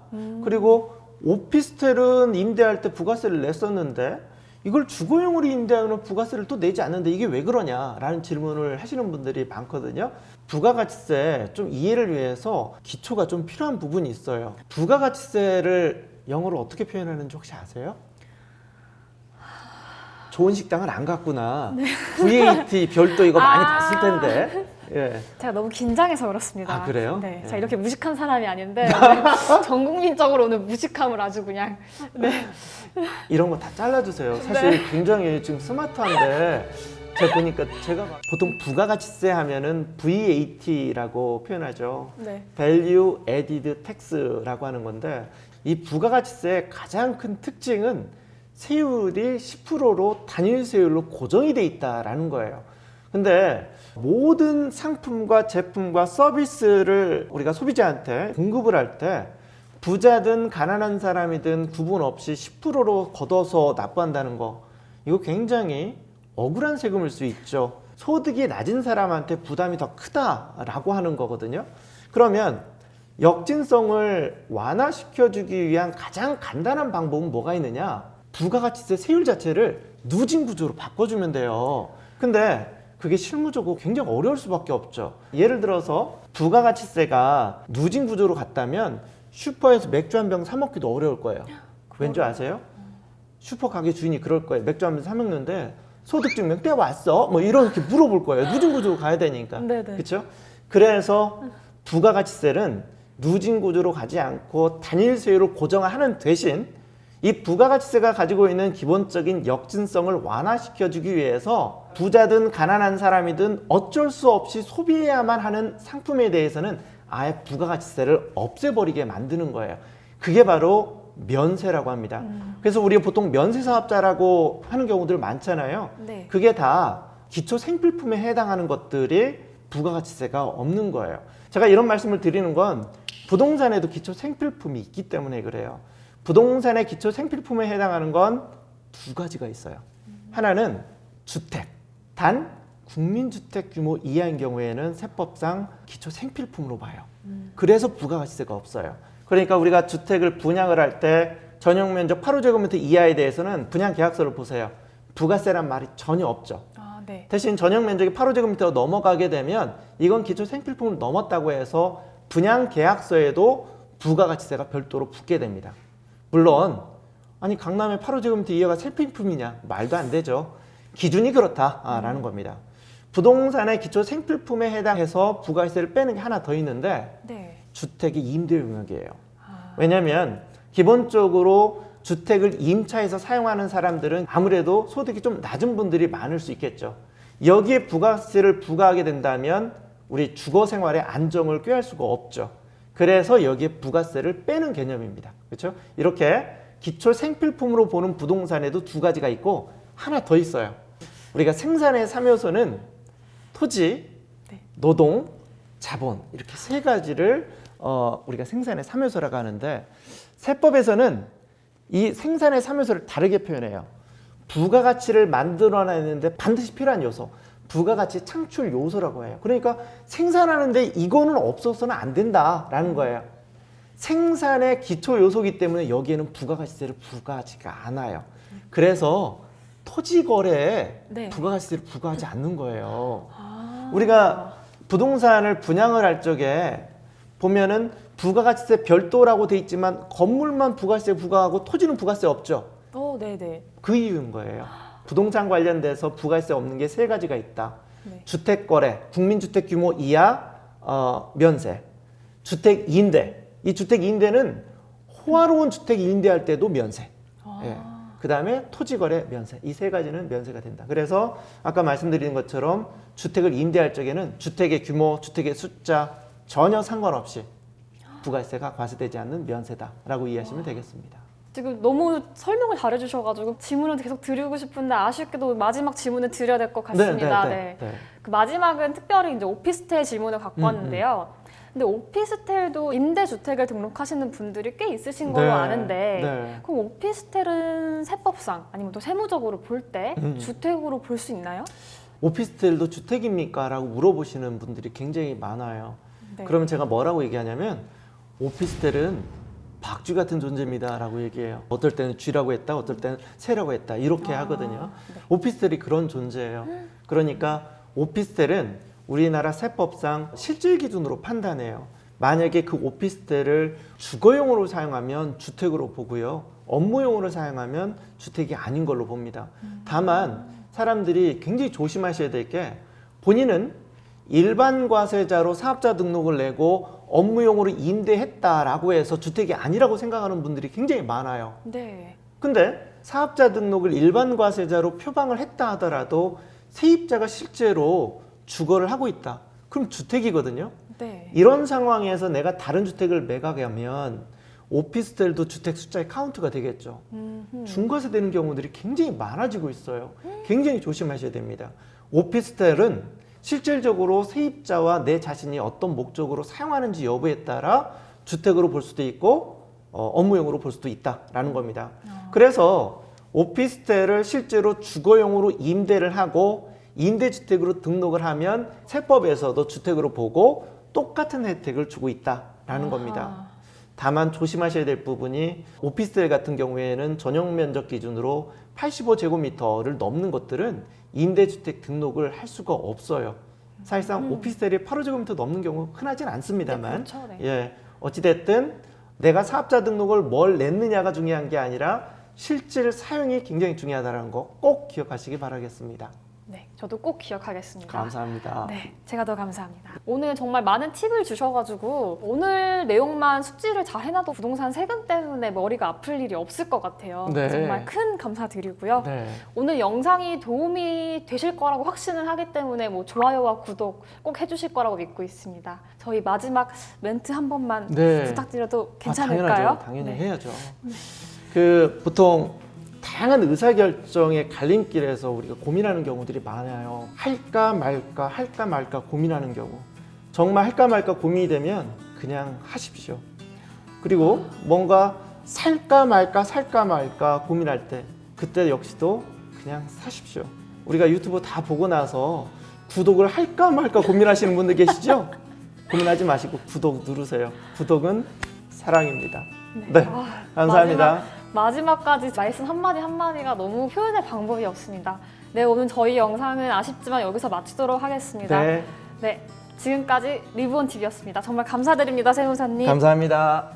그리고 오피스텔은 임대할 때 부가세를 냈었는데 이걸 주거용으로 임대하면 부가세를 또 내지 않는데 이게 왜 그러냐라는 질문을 하시는 분들이 많거든요. 부가가치세 좀 이해를 위해서 기초가 좀 필요한 부분이 있어요. 부가가치세를 영어로 어떻게 표현하는지 혹시 아세요? 좋은 식당을 안 갔구나. VAT 별도 이거 많이 봤을 텐데. 예. 제가 너무 긴장해서 그렇습니다. 아, 그래요? 네, 네. 제가 이렇게 무식한 사람이 아닌데 오늘 전 국민적으로 오늘 무식함을 아주 그냥 이런 거 다 잘라주세요. 사실 굉장히 지금 스마트한데 제가 보니까 제가 보통 부가가치세 하면은 VAT라고 표현하죠. 네. Value Added Tax라고 하는 건데 이 부가가치세의 가장 큰 특징은 세율이 10%로 단일 세율로 고정이 돼 있다라는 거예요. 근데 모든 상품과 제품과 서비스를 우리가 소비자한테 공급을 할 때 부자든 가난한 사람이든 구분 없이 10%로 걷어서 납부한다는 거 이거 굉장히 억울한 세금일 수 있죠. 소득이 낮은 사람한테 부담이 더 크다라고 하는 거거든요. 그러면 역진성을 완화시켜주기 위한 가장 간단한 방법은 뭐가 있느냐? 부가가치세 세율 자체를 누진 구조로 바꿔주면 돼요. 근데 그게 실무적으로 굉장히 어려울 수밖에 없죠. 예를 들어서 부가가치세가 누진 구조로 갔다면 슈퍼에서 맥주 한 병 사 먹기도 어려울 거예요. 왠지 아세요? 슈퍼 가게 주인이 그럴 거예요. 맥주 한 병 사 먹는데 소득증명 떼왔어? 뭐 이렇게 물어볼 거예요. 누진 구조로 가야 되니까. 네네. 그렇죠? 그래서 부가가치세는 누진 구조로 가지 않고 단일 세율로 고정하는 대신 이 부가가치세가 가지고 있는 기본적인 역진성을 완화시켜주기 위해서 부자든 가난한 사람이든 어쩔 수 없이 소비해야만 하는 상품에 대해서는 아예 부가가치세를 없애버리게 만드는 거예요. 그게 바로 면세라고 합니다. 그래서 우리가 보통 면세사업자라고 하는 경우들 많잖아요. 네. 그게 다 기초 생필품에 해당하는 것들이 부가가치세가 없는 거예요. 제가 이런 말씀을 드리는 건 부동산에도 기초 생필품이 있기 때문에 그래요. 부동산의 기초 생필품에 해당하는 건 두 가지가 있어요. 하나는 주택. 단 국민주택 규모 이하인 경우에는 세법상 기초 생필품으로 봐요. 그래서 부가가치세가 없어요. 그러니까 우리가 주택을 분양을 할 때 전용 면적 8호제곱미터 이하에 대해서는 분양 계약서를 보세요. 부가세란 말이 전혀 없죠. 아, 네. 대신 전용 면적이 8호제곱미터가 넘어가게 되면 이건 기초 생필품을 넘었다고 해서 분양 계약서에도 부가가치세가 별도로 붙게 됩니다. 물론 아니 강남의 8호제곱미터 이하가 생필품이냐? 말도 안 되죠. 기준이 그렇다라는 겁니다. 부동산의 기초 생필품에 해당해서 부가세를 빼는 게 하나 더 있는데 네. 주택이 임대 용역이에요. 왜냐하면 기본적으로 주택을 임차해서 사용하는 사람들은 아무래도 소득이 좀 낮은 분들이 많을 수 있겠죠. 여기에 부가세를 부과하게 된다면 우리 주거 생활의 안정을 꾀할 수가 없죠. 그래서 여기에 부가세를 빼는 개념입니다. 그렇죠? 이렇게 기초 생필품으로 보는 부동산에도 두 가지가 있고 하나 더 있어요. 우리가 생산의 3요소는 토지, 네. 노동, 자본 이렇게 세 가지를 우리가 생산의 3요소라고 하는데 세법에서는 이 생산의 3요소를 다르게 표현해요. 부가가치를 만들어내는데 반드시 필요한 요소. 부가가치 창출 요소라고 해요. 그러니까 생산하는데 이거는 없어서는 안 된다라는 거예요. 생산의 기초 요소이기 때문에 여기에는 부가가치세를 부과하지가 않아요. 그래서 토지 거래에 네. 부가가치세를 부과하지 않는 거예요. 아. 우리가 부동산을 분양을 할 적에 보면은 부가가치세 별도라고 돼 있지만 건물만 부가세 부과하고 토지는 부가세 없죠. 네네. 그 이유인 거예요. 부동산 관련돼서 부가세 없는 게 세 가지가 있다. 네. 주택 거래, 국민주택 규모 이하 면세, 주택 임대. 이 주택 임대는 호화로운 주택 임대할 때도 면세. 예. 그 다음에 토지 거래 면세. 이 세 가지는 면세가 된다. 그래서 아까 말씀드린 것처럼 주택을 임대할 적에는 주택의 규모, 주택의 숫자 전혀 상관없이 부가세가 과세되지 않는 면세다라고 이해하시면 되겠습니다. 지금 너무 설명을 잘해주셔가지고 질문을 계속 드리고 싶은데 아쉽게도 마지막 질문을 드려야 될 것 같습니다. 네. 그 마지막은 특별히 이제 오피스텔 질문을 갖고 왔는데요. 근데 오피스텔도 임대주택을 등록하시는 분들이 꽤 있으신 걸로 네. 아는데 네. 그럼 오피스텔은 세법상 아니면 또 세무적으로 볼 때 주택으로 볼 수 있나요? 오피스텔도 주택입니까? 라고 물어보시는 분들이 굉장히 많아요. 네. 그러면 제가 뭐라고 얘기하냐면 오피스텔은 박쥐 같은 존재입니다 라고 얘기해요. 어떨 때는 쥐라고 했다, 어떨 때는 새라고 했다 이렇게 하거든요. 네. 오피스텔이 그런 존재예요. 그러니까 오피스텔은 우리나라 세법상 실질 기준으로 판단해요. 만약에 그 오피스텔을 주거용으로 사용하면 주택으로 보고요. 업무용으로 사용하면 주택이 아닌 걸로 봅니다. 다만 사람들이 굉장히 조심하셔야 될 게 본인은 일반 과세자로 사업자 등록을 내고 업무용으로 임대했다라고 해서 주택이 아니라고 생각하는 분들이 굉장히 많아요. 네. 근데 사업자 등록을 일반 과세자로 표방을 했다 하더라도 세입자가 실제로 주거를 하고 있다. 그럼 주택이거든요. 네. 이런 상황에서 내가 다른 주택을 매각하면 오피스텔도 주택 숫자의 카운트가 되겠죠. 중과세 되는 경우들이 굉장히 많아지고 있어요. 굉장히 조심하셔야 됩니다. 오피스텔은 실질적으로 세입자와 내 자신이 어떤 목적으로 사용하는지 여부에 따라 주택으로 볼 수도 있고 업무용으로 볼 수도 있다라는 겁니다. 그래서 오피스텔을 실제로 주거용으로 임대를 하고 임대주택으로 등록을 하면 세법에서도 주택으로 보고 똑같은 혜택을 주고 있다라는 겁니다. 다만 조심하셔야 될 부분이 오피스텔 같은 경우에는 전용 면적 기준으로 85제곱미터를 넘는 것들은 임대주택 등록을 할 수가 없어요. 사실상 오피스텔이 8제곱미터 넘는 경우 흔하진 않습니다만, 네, 그렇죠. 네. 예, 어찌됐든 내가 사업자 등록을 뭘 냈느냐가 중요한 게 아니라 실질 사용이 굉장히 중요하다는 거 꼭 기억하시기 바라겠습니다. 네, 저도 꼭 기억하겠습니다. 감사합니다. 네, 제가 더 감사합니다. 오늘 정말 많은 팁을 주셔가지고 오늘 내용만 숙지를 잘 해놔도 부동산 세금 때문에 머리가 아플 일이 없을 것 같아요. 네. 정말 큰 감사드리고요. 네. 오늘 영상이 도움이 되실 거라고 확신을 하기 때문에 뭐 좋아요와 구독 꼭 해주실 거라고 믿고 있습니다. 저희 마지막 멘트 한 번만 네. 부탁드려도 괜찮을까요? 당연하죠. 당연히 네. 해야죠. 그 보통 다양한 의사결정의 갈림길에서 우리가 고민하는 경우들이 많아요. 할까 말까 고민하는 경우. 정말 할까 말까 고민이 되면 그냥 하십시오. 그리고 뭔가 살까 말까 고민할 때 그때 역시도 그냥 사십시오. 우리가 유튜브 다 보고 나서 구독을 할까 말까 고민하시는 분들 계시죠? 고민하지 마시고 구독 누르세요. 구독은 사랑입니다. 네, 감사합니다. 마지막까지 말씀 한마디 한마디가 너무 표현의 방법이 없습니다. 네, 오늘 저희 영상은 아쉽지만 여기서 마치도록 하겠습니다. 네, 네, 지금까지 리브온TV였습니다. 정말 감사드립니다, 세무사님. 감사합니다.